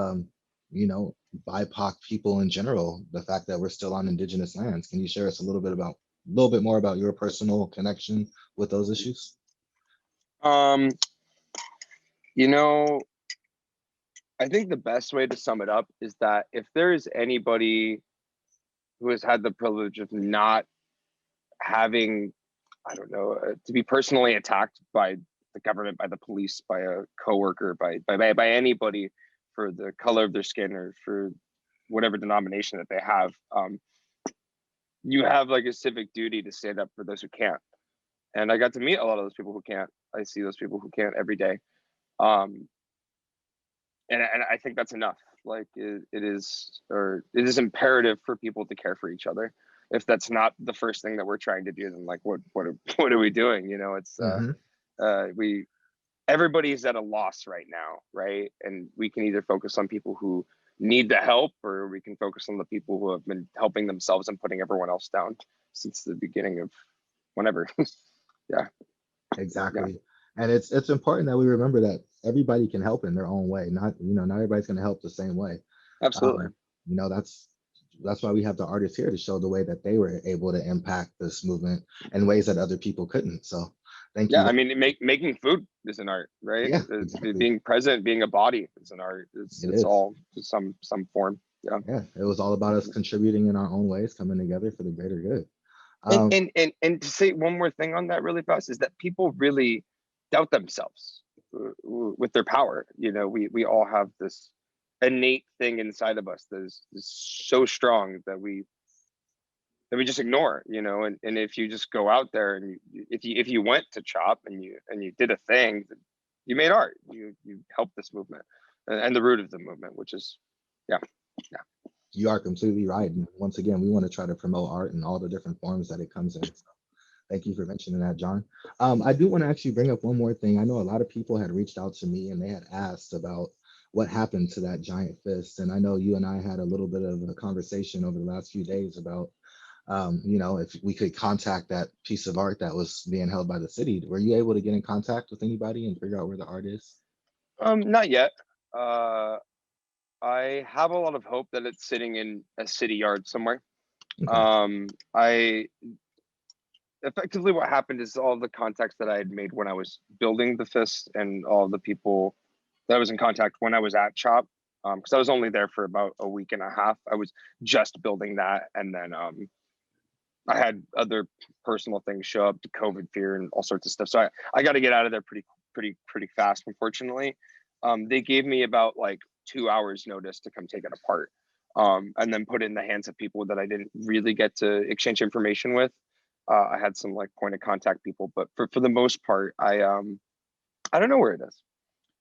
you know, BIPOC people in general, the fact that we're still on indigenous lands. Can you share us a little bit more about your personal connection with those issues? You know, I think the best way to sum it up is that if there is anybody who has had the privilege of not having, I don't know, to be personally attacked by the government, by the police, by a coworker, by anybody for the color of their skin or for whatever denomination that they have, you have like a civic duty to stand up for those who can't. And I got to meet a lot of those people who can't. I see those people who can't every day. And I think that's enough. Like it is imperative for people to care for each other. If that's not the first thing that we're trying to do, then like what are we doing? You know, it's everybody's at a loss right now, right? And we can either focus on people who need the help, or we can focus on the people who have been helping themselves and putting everyone else down since the beginning of whenever. Yeah, exactly. Yeah. And it's important that we remember that everybody can help in their own way. Not everybody's going to help the same way. Absolutely. You know, that's why we have the artists here to show the way that they were able to impact this movement in ways that other people couldn't. So thank you. Yeah, I mean, making food is an art, right? Yeah, exactly. Being present, being a body is an art. It's all to some form. Yeah, it was all about us contributing in our own ways, coming together for the greater good. And to say one more thing on that really fast is that people really doubt themselves with their power. You know, we all have this innate thing inside of us that is so strong that we just ignore, you know. And if you just go out there and if you went to CHOP and you did a thing, you made art, you helped this movement and the root of the movement, which is yeah. You are completely right. And once again, we want to try to promote art in all the different forms that it comes in. So thank you for mentioning that, John. I do want to actually bring up one more thing. I know a lot of people had reached out to me and they had asked about what happened to that giant fist. And I know you and I had a little bit of a conversation over the last few days about, you know, if we could contact that piece of art that was being held by the city. Were you able to get in contact with anybody and figure out where the art is? Not yet. I have a lot of hope that it's sitting in a city yard somewhere. Okay. Effectively what happened is all the contacts that I had made when I was building the fist and all the people that I was in contact when I was at CHOP, because I was only there for about a week and a half. I was just building that, and then I had other personal things show up, the COVID fear and all sorts of stuff. So I got to get out of there pretty fast, unfortunately. They gave me about like 2 hours notice to come take it apart, and then put it in the hands of people that I didn't really get to exchange information with. I had some like point of contact people, but for the most part, I don't know where it is.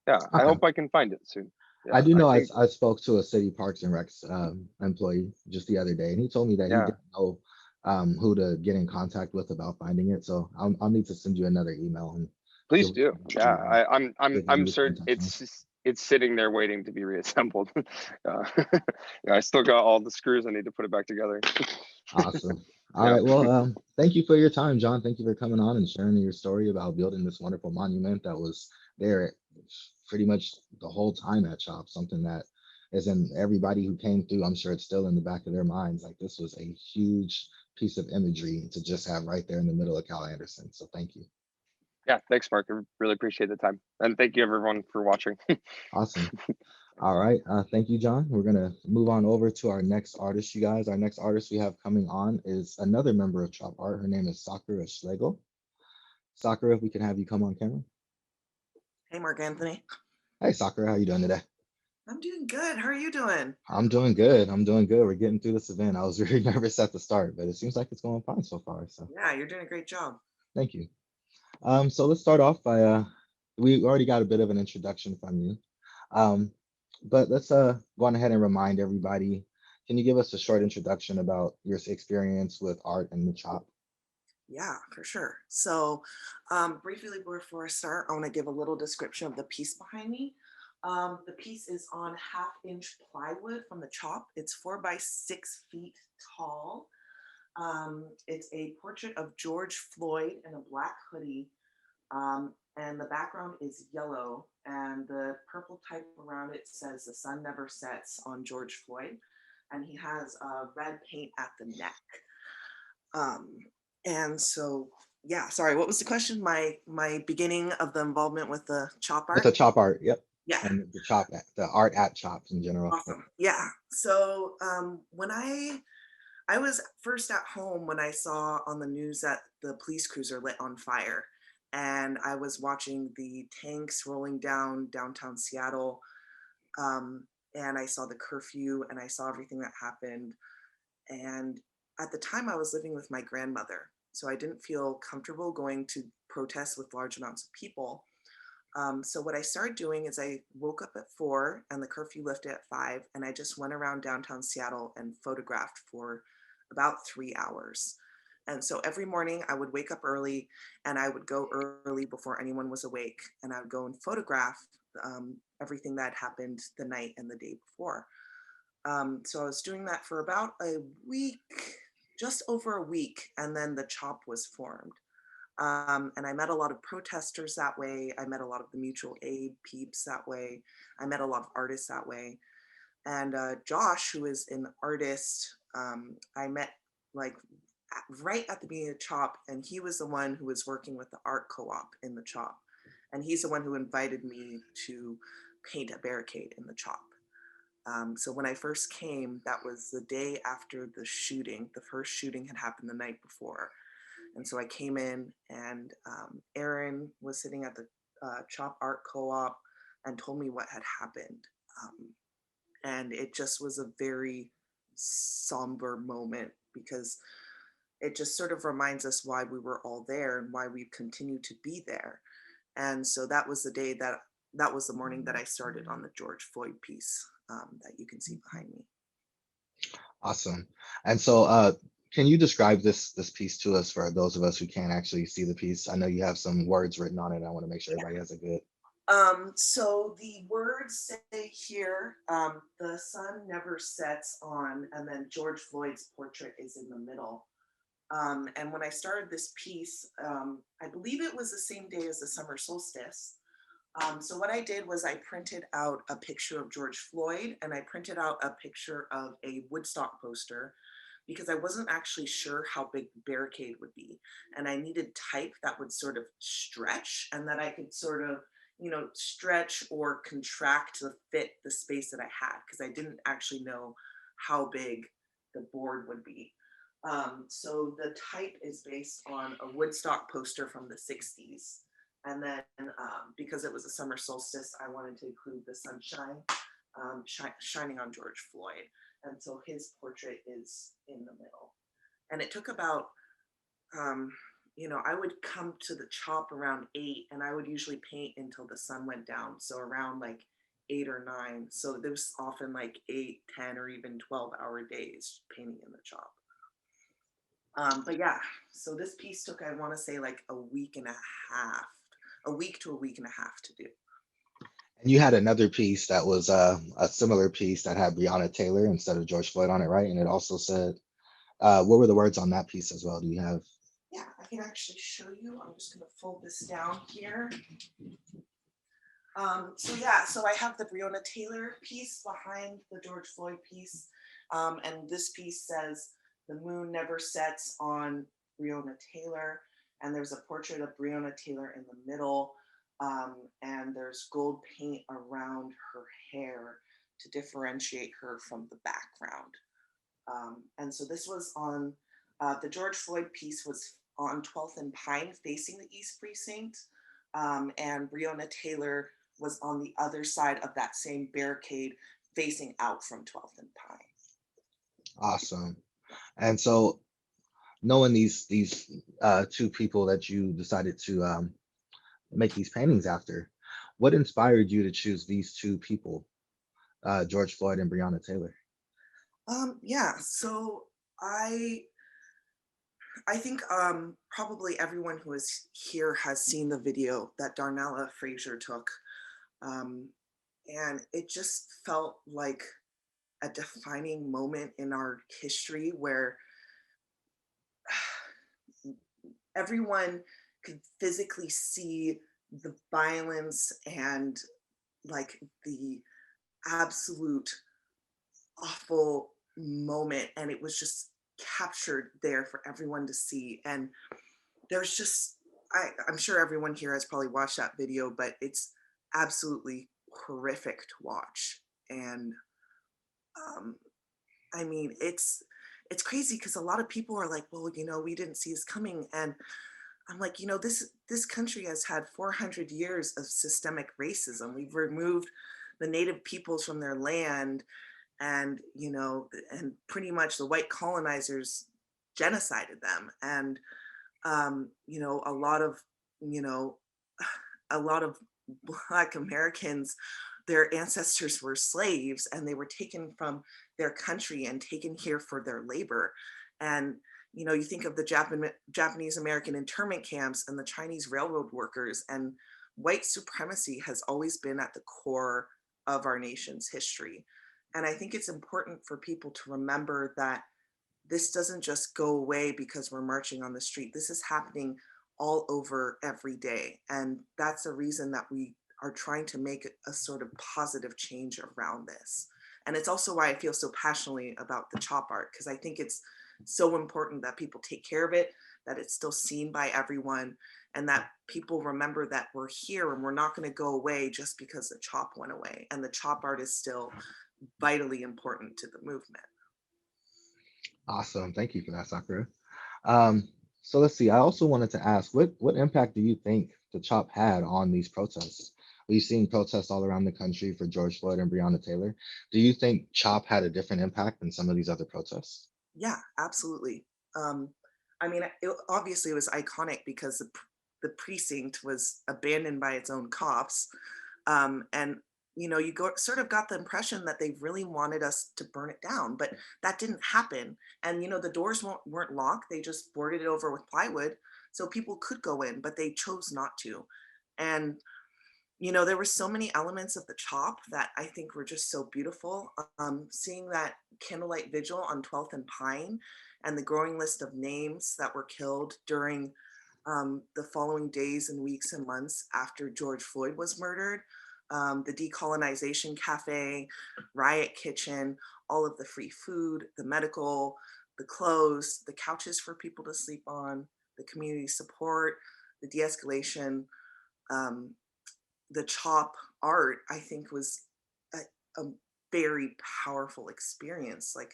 Yeah, okay. I hope I can find it soon. Yeah, I do know I spoke to a city Parks and Recs employee just the other day, and he told me that he didn't know who to get in contact with about finding it. So I'll need to send you another email. And please do. Yeah, I'm certain it's sitting there waiting to be reassembled. Yeah, I still got all the screws I need to put it back together. Awesome. All right. Well, thank you for your time, John. Thank you for coming on and sharing your story about building this wonderful monument that was there pretty much the whole time at CHOP, something that as in everybody who came through, I'm sure it's still in the back of their minds. Like this was a huge piece of imagery to just have right there in the middle of Cal Anderson. So thank you. Yeah, thanks, Mark. I really appreciate the time. And thank you everyone for watching. Awesome. All right. Thank you, John. We're going to move on over to our next artist, you guys. Our next artist we have coming on is another member of Chop Art. Her name is Sakura Schlegel. Sakura, if we can have you come on camera. Hey, Mark Anthony. Hey, Sakura, how you doing today? I'm doing good. How are you doing? I'm doing good. I'm doing good. We're getting through this event. I was really nervous at the start, but it seems like it's going fine so far. So Yeah, you're doing a great job. thank you. So let's start off by we already got a bit of an introduction from you. Um, but let's go on ahead and remind everybody. Can you give us a short introduction about your experience with art and the chop? Yeah, for sure. So briefly before I start, I want to give a little description of the piece behind me. The piece is on 1/2-inch plywood from the chop. It's 4 by 6 feet tall. It's a portrait of George Floyd in a black hoodie. And the background is yellow, and the purple type around it says "The sun never sets" on George Floyd, and he has red paint at the neck. And so, yeah, sorry, what was the question? My beginning of the involvement with the chop With art? the chop art, yep. Yeah. And the chop, the art at chops in general. Awesome. Yeah. So when I was first at home when I saw on the news that the police cruiser lit on fire, and I was watching the tanks rolling down downtown Seattle, and I saw the curfew and I saw everything that happened. And at the time I was living with my grandmother, so I didn't feel comfortable going to protests with large amounts of people. So what I started doing is I woke up at 4 and the curfew lifted at 5, and I just went around downtown Seattle and photographed for about 3 hours. And so every morning I would wake up early and I would go early before anyone was awake, and I would go and photograph everything that happened the night and the day before. So I was doing that for about a week, just over a week, and then the chop was formed. And I met a lot of protesters that way. I met a lot of the mutual aid peeps that way. I met a lot of artists that way. And Josh, who is an artist, I met like right at the beginning of the chop, and he was the one who was working with the art co-op in the chop. And he's the one who invited me to paint a barricade in the chop. So when I first came, that was the day after the shooting. The first shooting had happened the night before. And so I came in, and Aaron was sitting at the Chop Art Co-op and told me what had happened. And it just was a very somber moment, because it just sort of reminds us why we were all there and why we continue to be there. And so that was the day that was the morning that I started on the George Floyd piece that you can see behind me. Awesome. And so can you describe this piece to us for those of us who can't actually see the piece? I know you have some words written on it. I want to make sure everybody has a good. So the words say here, "The sun never sets on," and then George Floyd's portrait is in the middle. And when I started this piece, I believe it was the same day as the summer solstice. So what I did was I printed out a picture of George Floyd, and I printed out a picture of a Woodstock poster, because I wasn't actually sure how big the barricade would be. And I needed type that would sort of stretch, and that I could sort of, stretch or contract to fit the space that I had, because I didn't actually know how big the board would be. So the type is based on a Woodstock poster from the 60s. And then because it was a summer solstice, I wanted to include the sunshine shining on George Floyd. And so his portrait is in the middle. And it took about, I would come to the chop around 8, and I would usually paint until the sun went down. So around like 8 or 9. So there was often like 8, 10, or even 12-hour days painting in the chop. But yeah, so this piece took, I want to say, like a week to a week and a half to do. And you had another piece that was a similar piece that had Breonna Taylor instead of George Floyd on it, right? And it also said, what were the words on that piece as well? Do you have? Yeah, I can actually show you. I'm just going to fold this down here. So yeah, so I have the Breonna Taylor piece behind the George Floyd piece. And this piece says, "The moon never sets on Breonna Taylor." And there's a portrait of Breonna Taylor in the middle. And there's gold paint around her hair to differentiate her from the background. And so this was on, the George Floyd piece was on 12th and Pine facing the East Precinct. And Breonna Taylor was on the other side of that same barricade facing out from 12th and Pine. Awesome. And so knowing these two people that you decided to make these paintings after, what inspired you to choose these two people, George Floyd and Breonna Taylor? Yeah, so I think probably everyone who is here has seen the video that Darnella Frazier took. And it just felt like a defining moment in our history where everyone could physically see the violence and like the absolute awful moment, and it was just captured there for everyone to see. And there's just I'm sure everyone here has probably watched that video, but it's absolutely horrific to watch. And um, I mean, it's crazy because a lot of people are like, well, we didn't see this coming. And I'm like, this country has had 400 years of systemic racism. We've removed the native peoples from their land, and and pretty much the white colonizers genocided them. And a lot of you know a lot of Black Americans, their ancestors were slaves, and they were taken from their country and taken here for their labor. And you think of the Japanese American internment camps and the Chinese railroad workers, and white supremacy has always been at the core of our nation's history. And I think it's important for people to remember that this doesn't just go away because we're marching on the street. This is happening all over every day. And that's a reason that we are trying to make a sort of positive change around this. And it's also why I feel so passionately about the chop art, because I think it's so important that people take care of it, that it's still seen by everyone, and that people remember that we're here and we're not going to go away just because the chop went away. And the chop art is still vitally important to the movement. Awesome. Thank you for that, Sakura. Um, so let's see. I also wanted to ask, what impact do you think the CHOP had on these protests? We've seen protests all around the country for George Floyd and Breonna Taylor. Do you think CHOP had a different impact than some of these other protests? Yeah, absolutely. I mean, obviously it was iconic because the precinct was abandoned by its own cops. And sort of got the impression that they really wanted us to burn it down, but that didn't happen. And the doors weren't locked; they just boarded it over with plywood, so people could go in, but they chose not to. And there were so many elements of the chop that I think were just so beautiful. Seeing that candlelight vigil on 12th and Pine, and the growing list of names that were killed during the following days and weeks and months after George Floyd was murdered. The decolonization cafe, riot kitchen, all of the free food, the medical, the clothes, the couches for people to sleep on, the community support, the de-escalation, the chop art, I think was a very powerful experience. Like,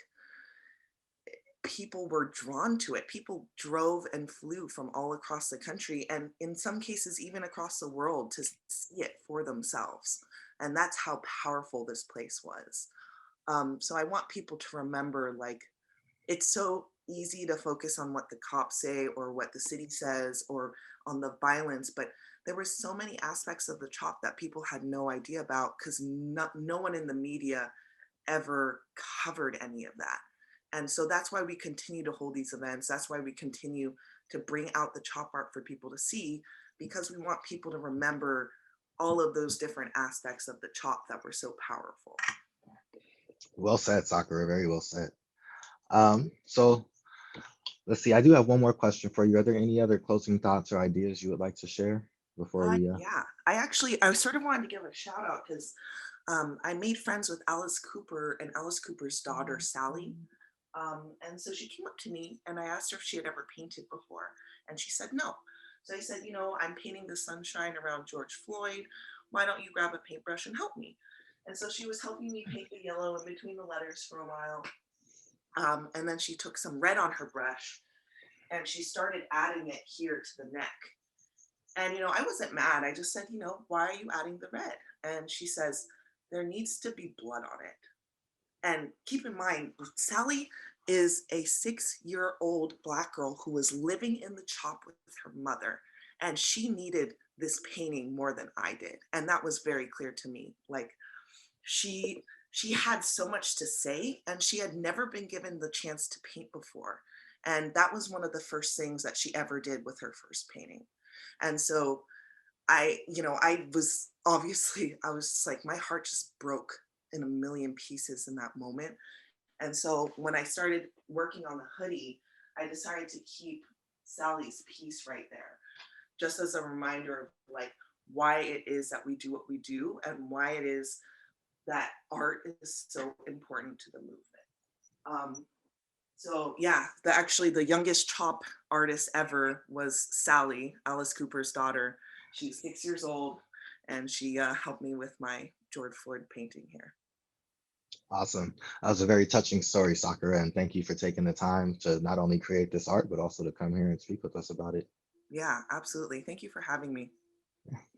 people were drawn to it. People drove and flew from all across the country, and in some cases even across the world, to see it for themselves. And that's how powerful this place was. So I want people to remember, like, it's so easy to focus on what the cops say or what the city says or on the violence, but there were so many aspects of the chop that people had no idea about because no one in the media ever covered any of that. And so that's why we continue to hold these events. That's why we continue to bring out the chop art for people to see, because we want people to remember all of those different aspects of the chop that were so powerful. Well said, Sakura. Very well said. So let's see. I do have one more question for you. Are there any other closing thoughts or ideas you would like to share? before we Yeah, I sort of wanted to give a shout out because I made friends with Alice Cooper and Alice Cooper's daughter, Sally. And so she came up to me and I asked her if she had ever painted before. And she said no. So I said, you know, I'm painting the sunshine around George Floyd. Why don't you grab a paintbrush and help me? And so she was helping me paint the yellow in between the letters for a while. And then she took some red on her brush and she started adding it here to the neck. And, you know, I wasn't mad. I just said, you know, why are you adding the red? And she says, there needs to be blood on it. And keep in mind, Sally is a 6-year-old Black girl who was living in the CHOP with her mother. And she needed this painting more than I did. And that was very clear to me. Like she had so much to say and she had never been given the chance to paint before. And that was one of the first things that she ever did with her first painting. And so I was obviously, I was just like, my heart just broke in a million pieces in that moment. And so when I started working on the hoodie, I decided to keep Sally's piece right there, just as a reminder of like why it is that we do what we do and why it is that art is so important to the movement. So yeah, actually the youngest CHOP artist ever was Sally, Alice Cooper's daughter. She's 6 years old and she helped me with my George Floyd painting here. Awesome. That was a very touching story, Sakura, and thank you for taking the time to not only create this art, but also to come here and speak with us about it. Yeah, absolutely. Thank you for having me.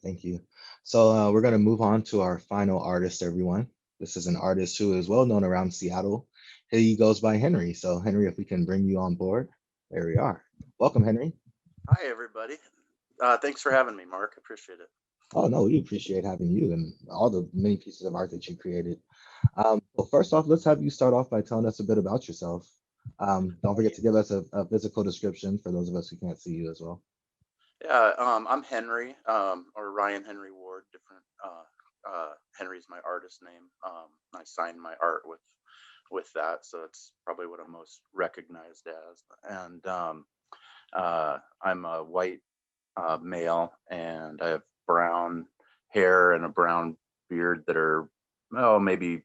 Thank you. So we're going to move on to our final artist, everyone. This is an artist who is well known around Seattle. He goes by Henry. So Henry, if we can bring you on board, there we are. Welcome, Henry. Hi, everybody. Thanks for having me, Mark. Appreciate it. Oh, no, we appreciate having you and all the many pieces of art that you created. Well, first off, let's have you start off by telling us a bit about yourself. Don't forget to give us a physical description for those of us who can't see you as well. Yeah, I'm Henry, or Ryan Henry Ward. Different. Henry's my artist name. I signed my art with that, so it's probably what I'm most recognized as. And I'm a white male, and I have brown hair and a brown beard that are maybe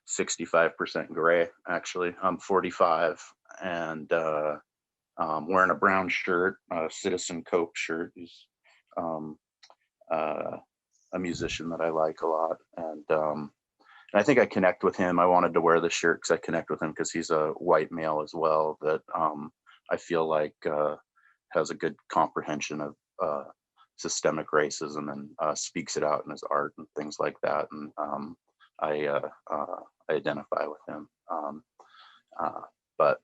65% gray. Actually, I'm 45 and wearing a brown shirt, a Citizen Cope shirt. He's a musician that I like a lot, and I think I connect with him. I wanted to wear the shirt because I connect with him because he's a white male as well that I feel like has a good comprehension of systemic racism and speaks it out in his art and things like that. And I identify with him. But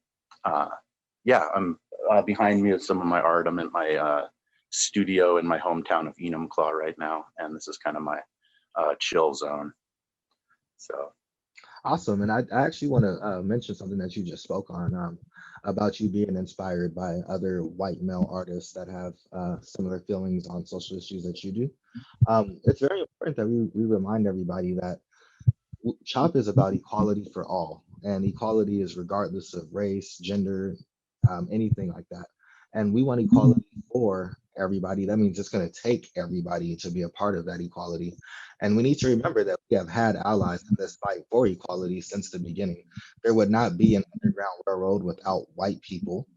yeah, I'm behind me is some of my art. I'm in my studio in my hometown of Enumclaw right now, and this is kind of my chill zone. So awesome. And I actually want to mention something that you just spoke on about you being inspired by other white male artists that have similar feelings on social issues that you do. It's very important that we remind everybody that CHOP is about equality for all, and equality is regardless of race, gender, anything like that. And we want equality for everybody. That means it's going to take everybody to be a part of that equality. And we need to remember that we have had allies in this fight for equality since the beginning. There would not be an Underground Railroad without white people.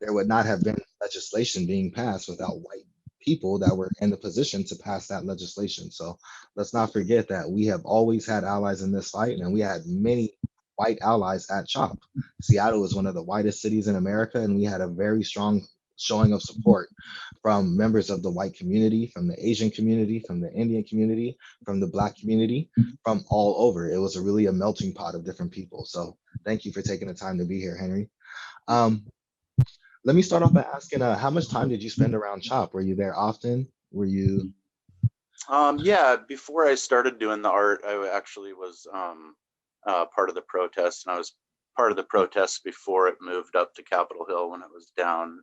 There would not have been legislation being passed without white people that were in the position to pass that legislation. So let's not forget that we have always had allies in this fight, and we had many white allies at CHOP. Seattle is one of the whitest cities in America, and we had a very strong showing of support from members of the white community, from the Asian community, from the Indian community, from the Black community, from all over. It was really a melting pot of different people. So thank you for taking the time to be here, Henry. Let me start off by asking, how much time did you spend around CHOP? Were you there often? Were you? yeah, before I started doing the art, I actually was part of the protest, and I was part of the protest before it moved up to Capitol Hill when it was down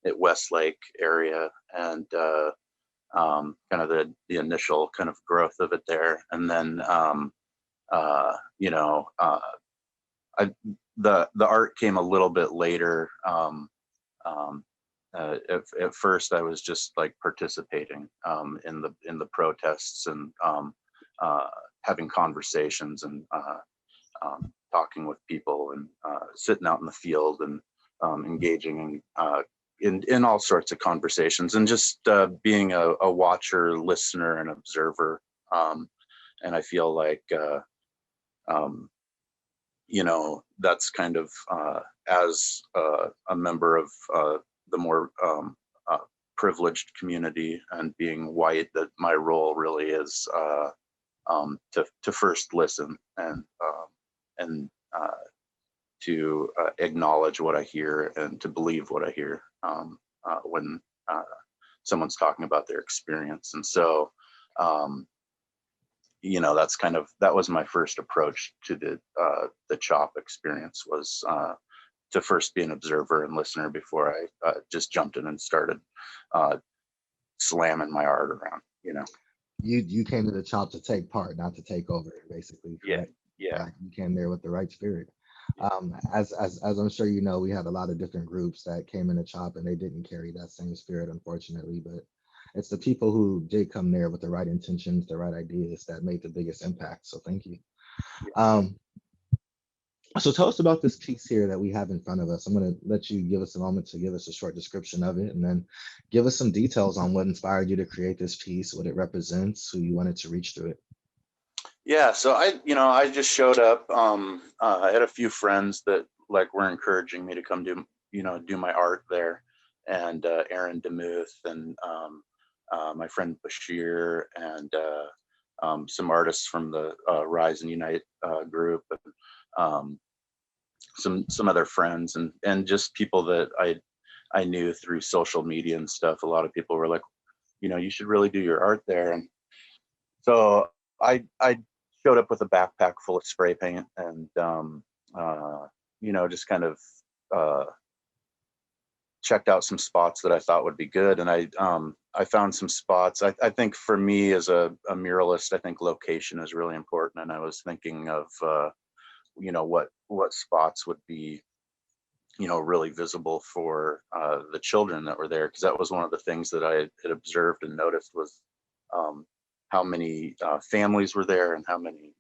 at Westlake area, and kind of the initial kind of growth of it there. And then you know, the art came a little bit later. at first I was just like participating in the protests and having conversations and talking with people and sitting out in the field and engaging in all sorts of conversations and just being a watcher, listener, and observer. And I feel like that's kind of as a member of the more privileged community and being white, that my role really is to first listen and to acknowledge what I hear and to believe what I hear when someone's talking about their experience. And so, that was my first approach to the CHOP experience, was to first be an observer and listener before I just jumped in and started slamming my art around. You came to the CHOP to take part, not to take over, basically. Correct? Yeah. You came there with the right spirit. As I'm sure you know, we had a lot of different groups that came in the CHOP and they didn't carry that same spirit, unfortunately. But it's the people who did come there with the right intentions, the right ideas, that made the biggest impact. So thank you. So tell us about this piece here that we have in front of us. I'm going to let you give us a moment to give us a short description of it, and then give us some details on what inspired you to create this piece, what it represents, who you wanted to reach through it. Yeah, so I just showed up. I had a few friends that were encouraging me to come do my art there, and Aaron Demuth and my friend Bashir and some artists from the Rise and Unite group, and some other friends and just people that I knew through social media and stuff. A lot of people were like, you should really do your art there. And so I showed up with a backpack full of spray paint and just kind of checked out some spots that I thought would be good. And I found some spots. I think for me as a muralist, I think location is really important. And I was thinking of what spots would be really visible for the children that were there, because that was one of the things that I had observed and noticed was how many families were there and how many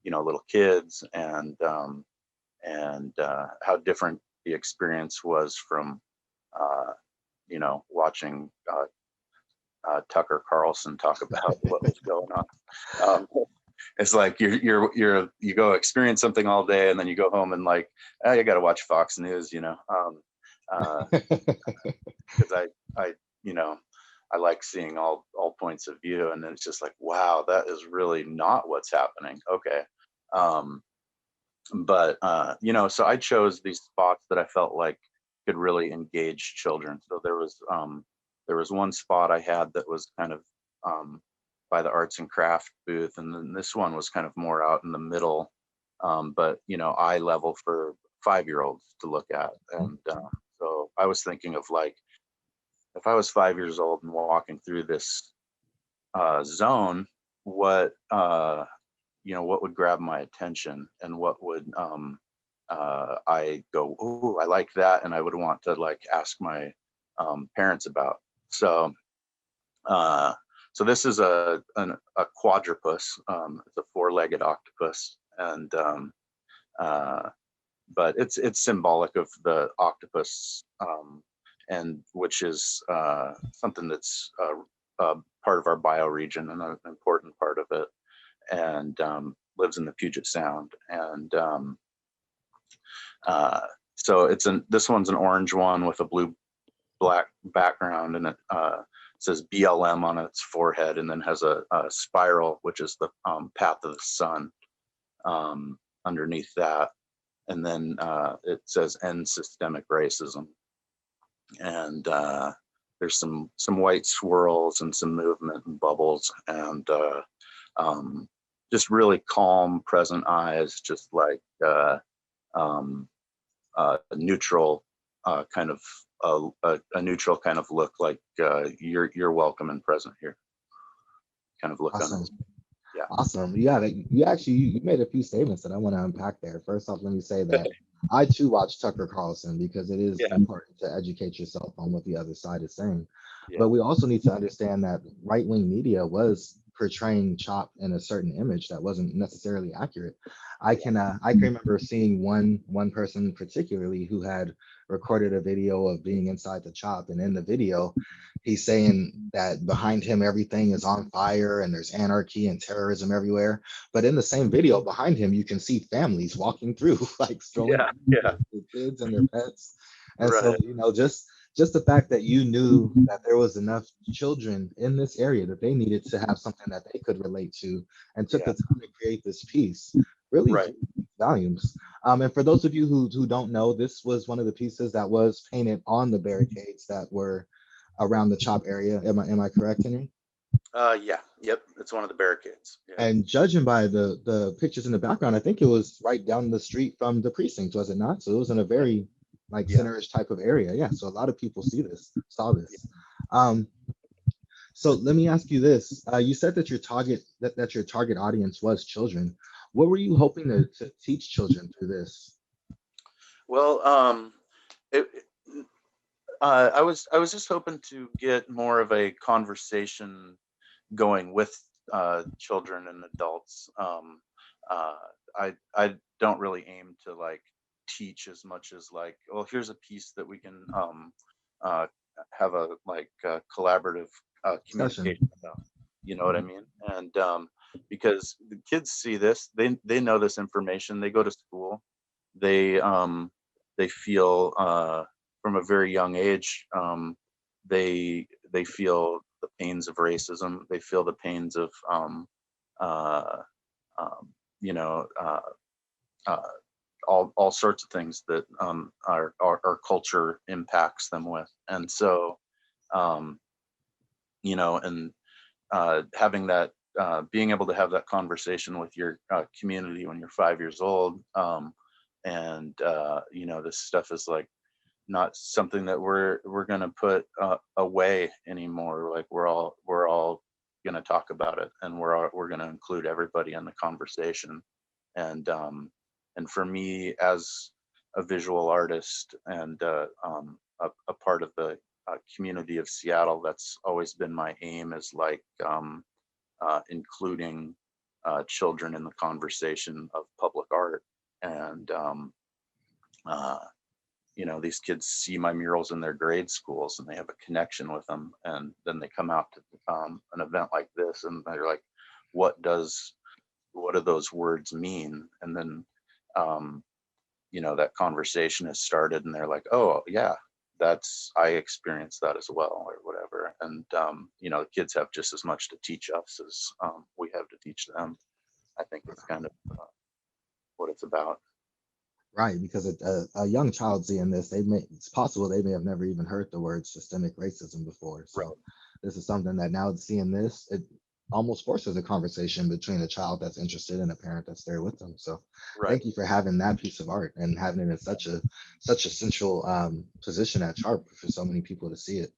little kids, and how different the experience was from watching Tucker Carlson talk about what was going on. It's like you go experience something all day and then you go home and you got to watch Fox News, because I like seeing all points of view, and then it's just like, wow, that is really not what's happening. Okay. So I chose these spots that I felt like could really engage children. So there was one spot I had that was kind of by the arts and craft booth, and then this one was kind of more out in the middle, but eye level for 5-year-olds to look at. And so I was thinking of if I was 5 years old and walking through this zone, what would grab my attention, and what would I go, oh, I like that, and I would want to ask my parents about. So this is a quadrupus. It's a 4-legged octopus, and but it's symbolic of the octopus, and which is something that's part of our bioregion and an important part of it, and lives in the Puget Sound. And so this one's an orange one with a black background, and it says BLM on its forehead, and then has a spiral, which is the path of the sun underneath that. And then it says end systemic racism. And there's some white swirls and some movement and bubbles, and just really calm, present eyes, just like neutral kind of a neutral kind of look, like you're welcome and present here kind of look. Awesome. On it. Yeah. Awesome. Yeah, you made a few statements that I want to unpack there. First off, let me say that I too watch Tucker Carlson because it is Yeah, important to educate yourself on what the other side is saying. yeah, But we also need to understand that right-wing media was portraying Chop in a certain image that wasn't necessarily accurate. I can remember seeing one person particularly who had recorded a video of being inside the Chop, and in the video, he's saying that behind him everything is on fire and there's anarchy and terrorism everywhere. But in the same video behind him, you can see families walking through, like strolling yeah, through yeah. with their kids and their pets. And so, Right. just the fact that you knew that there was enough children in this area that they needed to have something that they could relate to, and took Yeah. the time to create this piece, really Right. speaks volumes. And for those of you who don't know, this was one of the pieces that was painted on the barricades that were around the Chop area. Am I correct, Henry? Yeah. Yep. It's one of the barricades. Yeah. And judging by the pictures in the background, I think it was right down the street from the precinct, was it not? So it was in a very like Yeah. centerish type of area. Yeah. So a lot of people saw Yeah. this. Um, so let me ask you this. You said that that your target audience was children. What were you hoping to teach children through this? Well, it, I was just hoping to get more of a conversation going with children and adults. Uh, I don't really aim to like teach as much as like, well, here's a piece that we can uh, have a like collaborative Discussion. communication about. You know what I mean? And because the kids see this, they know this information. They go to school. They they feel from a very young age. They feel the pains of racism. They feel the pains of uh, you know, uh, all sorts of things that our culture impacts them with. And so, um, and having that, being able to have that conversation with your community when you're 5 years old, and this stuff is like not something that we're gonna put away anymore. Like we're all gonna talk about it, and we're gonna include everybody in the conversation. And for me as a visual artist and a part of the community of Seattle, that's always been my aim, is like including children in the conversation of public art. And uh, these kids see my murals in their grade schools and they have a connection with them, and then they come out to an event like this and they're like, what does what do those words mean? And then um, that conversation has started and they're like, oh yeah, that's, I experienced that as well, or whatever. And the kids have just as much to teach us as we have to teach them. I think it's kind of what it's about. Right, because a young child seeing this, it's possible they may have never even heard the word systemic racism before. Right. So this is something that now seeing this, it almost forces a conversation between a child that's interested and a parent that's there with them. So Right. thank you for having that piece of art and having it in such a central position at Sharp for so many people to see it.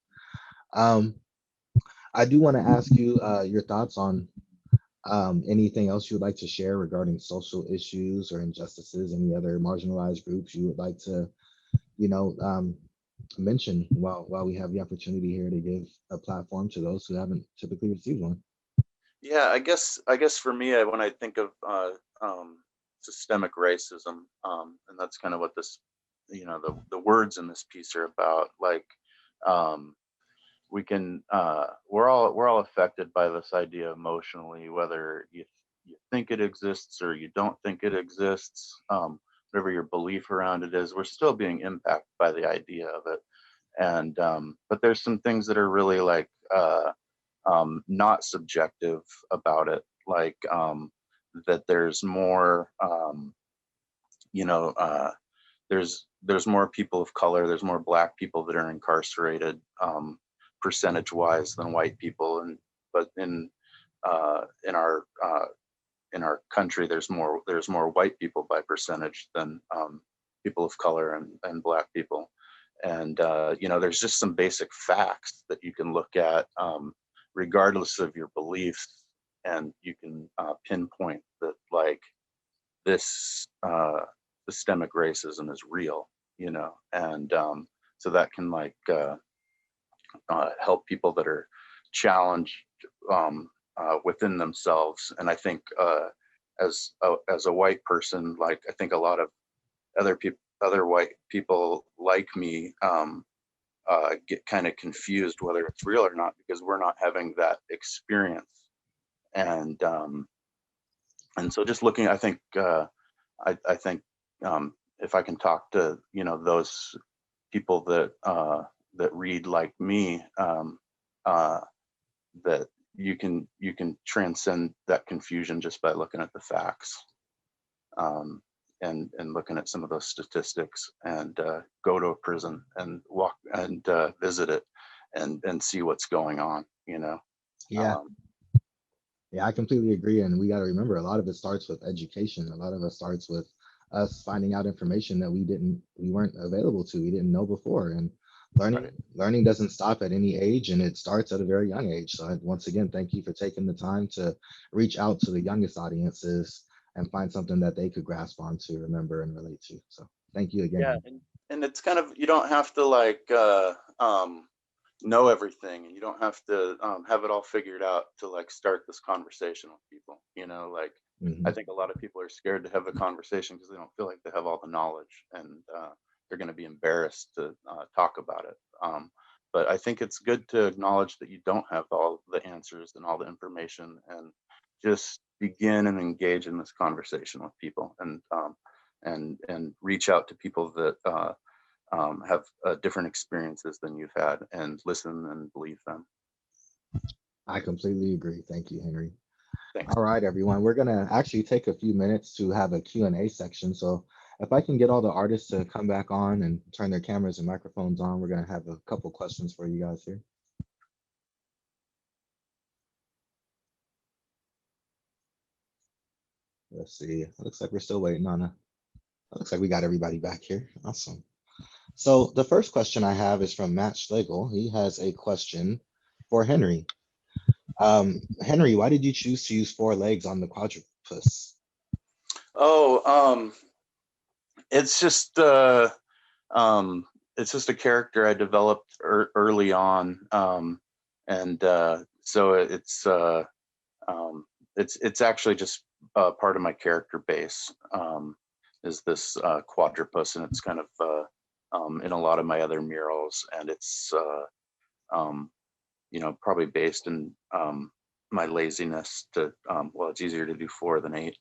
Um, I do want to ask you your thoughts on anything else you would like to share regarding social issues or injustices, any other marginalized groups you would like to, you know, um, mention while we have the opportunity here to give a platform to those who haven't typically received one? Yeah, I guess for me, when I think of systemic racism, and that's kind of what this, the words in this piece are about. Like, um, we can, we're all affected by this idea emotionally, whether you think it exists or you don't think it exists. Whatever your belief around it is, we're still being impacted by the idea of it. And but there's some things that are really like not subjective about it, like that there's more, you know, uh, there's more people of color, there's more Black people that are incarcerated, percentage wise, than white people, and but in our country, there's more white people by percentage than people of color and Black people. And there's just some basic facts that you can look at, regardless of your beliefs, and you can pinpoint that, like, this systemic racism is real, you know, and so that can like help people that are challenged within themselves. And I think as a white person, like I think a lot of other white people like me get kind of confused whether it's real or not, because we're not having that experience. And so just looking, I think I think if I can talk to, you know, those people that that read like me, that you can transcend that confusion just by looking at the facts, and looking at some of those statistics, and go to a prison and walk and visit it, and see what's going on, you know. Yeah. Yeah, I completely agree. And we got to remember, a lot of it starts with education. A lot of it starts with us finding out information that we weren't available to, we didn't know before. And learning doesn't stop at any age, and it starts at a very young age. So once again, thank you for taking the time to reach out to the youngest audiences and find something that they could grasp onto, remember, and relate to. So thank you again. Yeah, and it's kind of, you don't have to like know everything, and you don't have to have it all figured out to like start this conversation with people, you know. Like I think a lot of people are scared to have a conversation because they don't feel like they have all the knowledge, and they're going to be embarrassed to talk about it. But I think it's good to acknowledge that you don't have all the answers and all the information, and just begin and engage in this conversation with people, and reach out to people that have different experiences than you've had, and listen and believe them. I completely agree. Thank you, Henry. Thanks. All right, everyone. We're going to actually take a few minutes to have a Q&A section. So if I can get all the artists to come back on and turn their cameras and microphones on, we're going to have a couple questions for you guys here. Let's see. Looks like we're still waiting on looks like we got everybody back here. Awesome. So the first question I have is from Matt Schlegel. He has a question for Henry. Henry, why did you choose to use 4 legs on the quadruplets? Oh, it's just a character I developed early on, and so it's actually just part of my character base, is this quadrupus, and it's kind of in a lot of my other murals, and it's you know, probably based in my laziness to well, it's easier to do 4 than 8.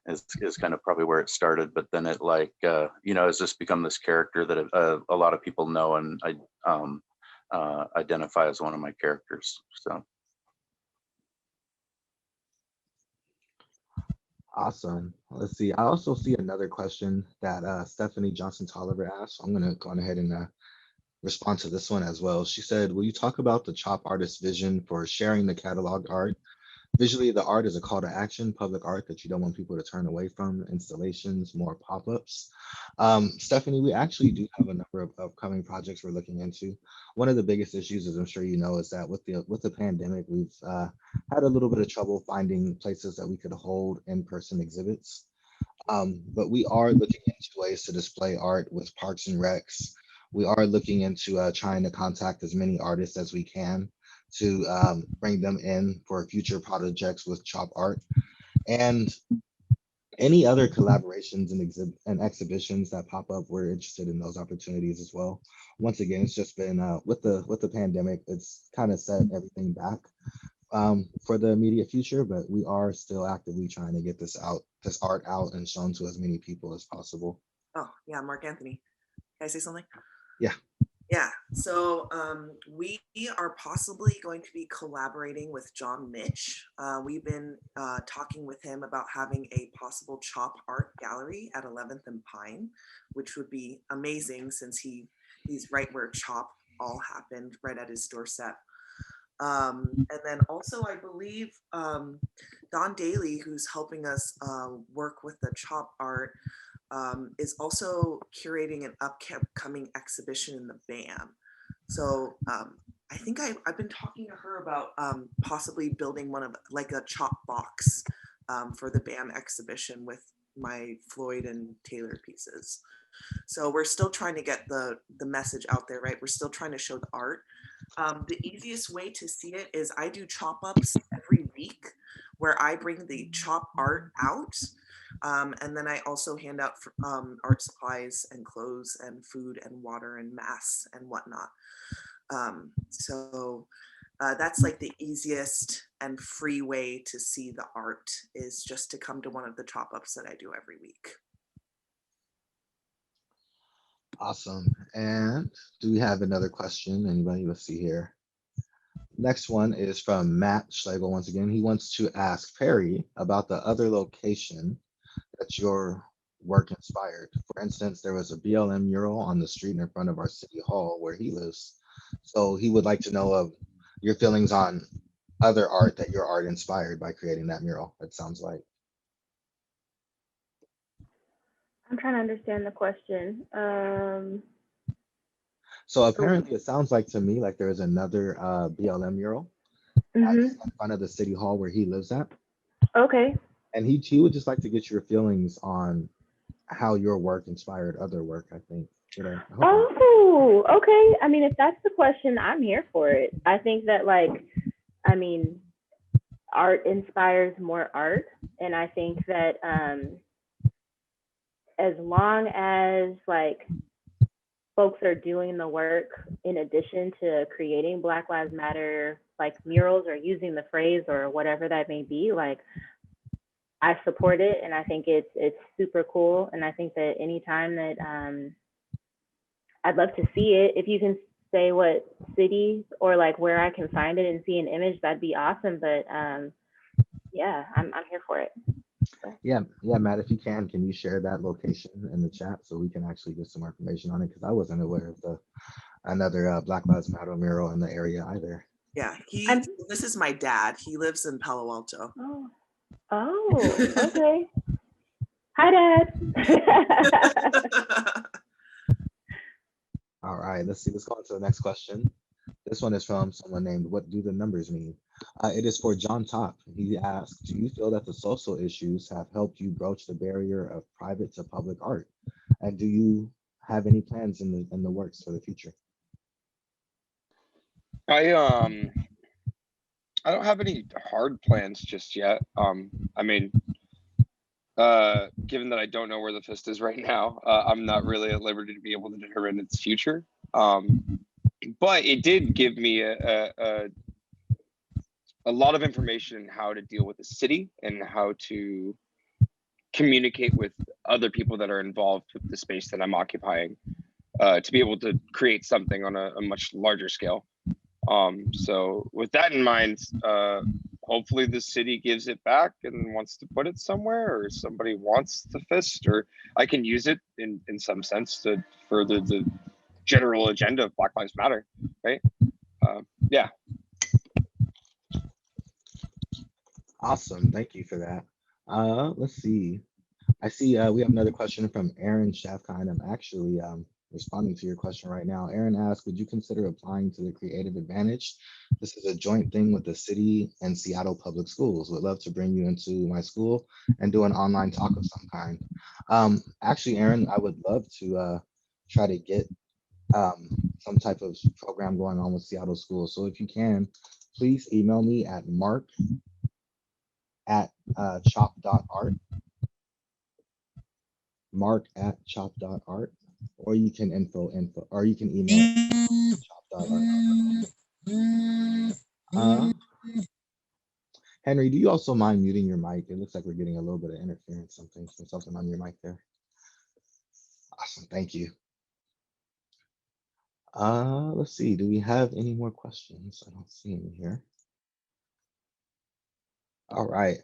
Is kind of probably where it started, but then it like you know, has just become this character that a lot of people know, and I identify as one of my characters. So awesome. Let's see. I also see another question that Stephanie Johnson Tolliver asked. I'm going to go ahead and respond to this one as well. She said, will you talk about the Chop artist's vision for sharing the catalog art? Visually, the art is a call to action, public art that you don't want people to turn away from, installations, more pop-ups. Stephanie, we actually do have a number of upcoming projects we're looking into. One of the biggest issues, as I'm sure you know, is that with the pandemic, we've had a little bit of trouble finding places that we could hold in-person exhibits. But we are looking into ways to display art with Parks and Recs. We are looking into trying to contact as many artists as we can to bring them in for future projects with Chop Art, and any other collaborations and exhibitions that pop up. We're interested in those opportunities as well. Once again, it's just been with the pandemic, it's kind of set everything back for the immediate future, but we are still actively trying to get this art out and shown to as many people as possible. Oh yeah, Mark Anthony, can I say something? Yeah. Yeah, so we are possibly going to be collaborating with John Mitch. We've been talking with him about having a possible Chop art gallery at 11th and Pine, which would be amazing since he's right where Chop all happened, right at his doorstep. And then also, I believe Don Daly, who's helping us work with the Chop art, is also curating an upcoming exhibition in the BAM. So I think I've been talking to her about possibly building one of like a Chop box for the BAM exhibition with my Floyd and Taylor pieces. So we're still trying to get the message out there, right? We're still trying to show the art. The easiest way to see it is I do chop ups every week where I bring the chop art out. And then I also hand out art supplies and clothes and food and water and masks and whatnot. So that's like the easiest and free way to see the art is just to come to one of the chop ups that I do every week. Awesome. And do we have another question? Anybody? Let's see here. Next one is from Matt Schlegel. Once again, he wants to ask Perri about the other location that your work inspired. For instance, there was a BLM mural on the street in front of our city hall where he lives. So he would like to know of your feelings on other art that your art inspired by creating that mural, it sounds like. I'm trying to understand the question. So apparently it sounds like to me like there is another BLM mural in front of the city hall where he lives at. Okay. And he would just like to get your feelings on how your work inspired other work, I think. Oh, okay. I mean, if that's the question, I'm here for it. I think that art inspires more art. And I think that as long as folks are doing the work in addition to creating Black Lives Matter murals or using the phrase or whatever that may be, I support it, and I think it's super cool. And I think that anytime that I'd love to see it, if you can say what city or where I can find it and see an image, that'd be awesome. But yeah, I'm here for it. Yeah, Matt, if you can you share that location in the chat so we can actually get some more information on it? Because I wasn't aware of another Black Lives Matter mural in the area either. Yeah, this is my dad. He lives in Palo Alto. Oh, okay. Hi, Dad. All right, let's go on to the next question. This one is from someone named What Do the Numbers Mean? It is for John Top. He asks, do you feel that the social issues have helped you broach the barrier of private to public art? And do you have any plans in the works for the future? I don't have any hard plans just yet. I mean, given that I don't know where the fist is right now, I'm not really at liberty to be able to determine its future. But it did give me a lot of information on how to deal with the city and how to communicate with other people that are involved with the space that I'm occupying, to be able to create something on a much larger scale. So with that in mind, hopefully the city gives it back and wants to put it somewhere, or somebody wants the fist, or I can use it in some sense to further the general agenda of Black Lives Matter, right? Yeah. Awesome, thank you for that. Let's see. I see we have another question from Aaron Shafkine. I'm actually responding to your question right now. Aaron asked, would you consider applying to the Creative Advantage? This is a joint thing with the city and Seattle Public Schools. Would love to bring you into my school and do an online talk of some kind. Actually, Aaron, I would love to try to get some type of program going on with Seattle schools. So if you can, please email me at mark@chop.art, mark@chop.art, or you can or you can email chop.art. Henry, do you also mind muting your mic? It looks like we're getting a little bit of interference, something on your mic there. Awesome, thank you. Let's see, do we have any more questions? I don't see any here. All right.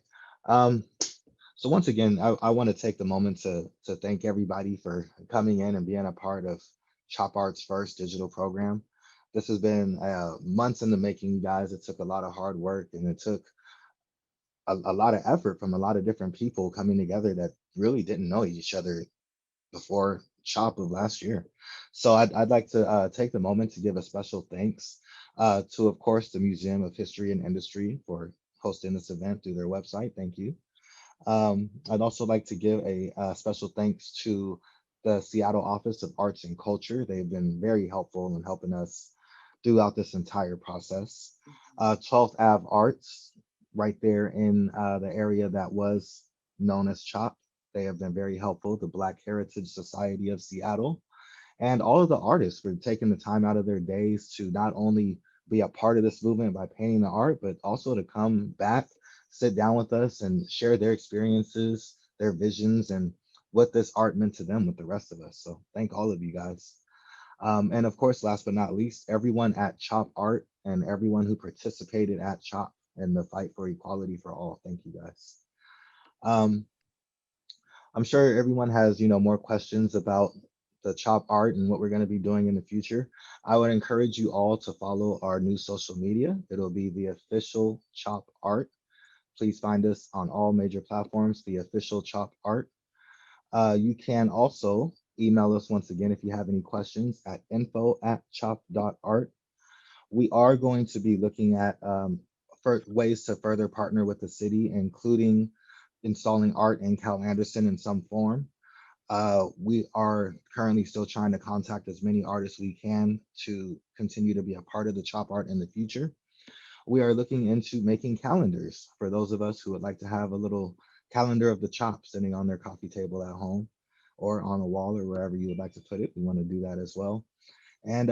So once again, I want to take the moment to thank everybody for coming in and being a part of Chop Art's first digital program. This has been months in the making, you guys. It took a lot of hard work, and it took a lot of effort from a lot of different people coming together that really didn't know each other before Chop of last year. So I'd like to take the moment to give a special thanks to, of course, the Museum of History and Industry for hosting this event through their website. Thank you. I'd also like to give a special thanks to the Seattle Office of Arts and Culture. They've been very helpful in helping us throughout this entire process. 12th Ave Arts, right there in the area that was known as CHOP. They have been very helpful. The Black Heritage Society of Seattle, and all of the artists for taking the time out of their days to not only be a part of this movement by painting the art, but also to come back, sit down with us, and share their experiences, their visions, and what this art meant to them with the rest of us. So thank all of you guys. And of course, last but not least, everyone at Chop Art and everyone who participated at Chop in the fight for equality for all. Thank you guys. Um, I'm sure everyone has, more questions about the Chop Art and what we're going to be doing in the future. I would encourage you all to follow our new social media. It'll be the official Chop Art. Please find us on all major platforms, the official Chop Art. You can also email us once again if you have any questions at info@chop.art. We are going to be looking at for ways to further partner with the city, including installing art in Cal Anderson in some form. We are currently still trying to contact as many artists we can to continue to be a part of the Chop Art in the future. We are looking into making calendars for those of us who would like to have a little calendar of the Chop sitting on their coffee table at home or on a wall or wherever you would like to put it. We want to do that as well. And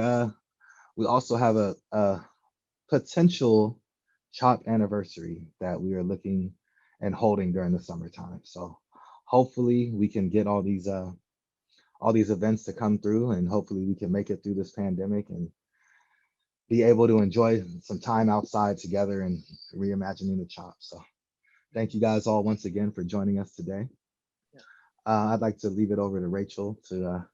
we also have a potential Chop anniversary that we are looking and holding during the summertime. So hopefully we can get all these events to come through, and hopefully we can make it through this pandemic and be able to enjoy some time outside together and reimagining the Chop. So thank you guys all once again for joining us today. Yeah. I'd like to leave it over to Rachel to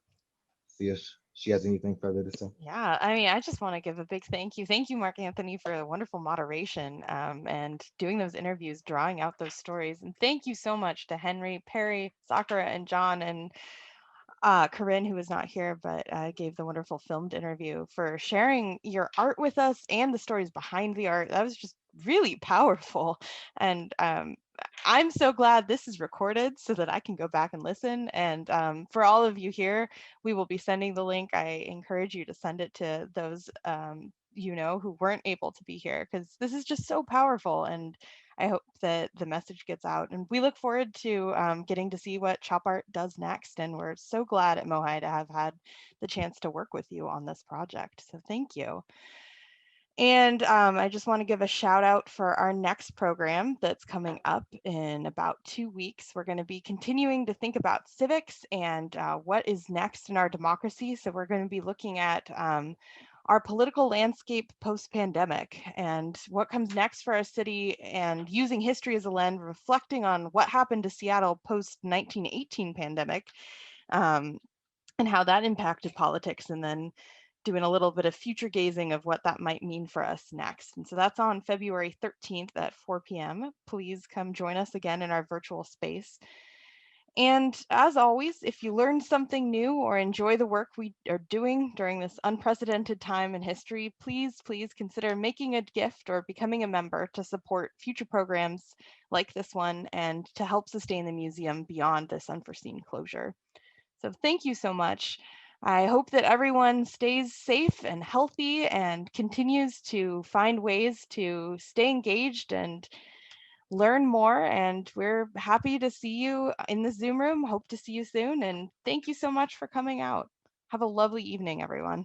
see if she has anything further to say. Yeah, I mean, I just want to give a big thank you. Thank you, Mark Anthony, for the wonderful moderation and doing those interviews, drawing out those stories. And thank you so much to Henry, Perry, Sakura, and John, and Corinne, who was not here but gave the wonderful filmed interview, for sharing your art with us and the stories behind the art. That was just really powerful. And I'm so glad this is recorded so that I can go back and listen. And for all of you here, we will be sending the link. I encourage you to send it to those who weren't able to be here, because this is just so powerful. And I hope that the message gets out. And we look forward to getting to see what Chop Art does next. And we're so glad at MOHAI to have had the chance to work with you on this project. So thank you. And I just want to give a shout out for our next program that's coming up in about 2 weeks. We're going to be continuing to think about civics and what is next in our democracy. So we're going to be looking at our political landscape post-pandemic and what comes next for our city, and using history as a lens, reflecting on what happened to Seattle post-1918 pandemic and how that impacted politics, and then doing a little bit of future gazing of what that might mean for us next. And so that's on February 13th at 4 p.m. Please come join us again in our virtual space. And as always, if you learned something new or enjoy the work we are doing during this unprecedented time in history, please consider making a gift or becoming a member to support future programs like this one and to help sustain the museum beyond this unforeseen closure. So thank you so much. I hope that everyone stays safe and healthy and continues to find ways to stay engaged and learn more. And we're happy to see you in the Zoom room. Hope to see you soon. And thank you so much for coming out. Have a lovely evening, everyone.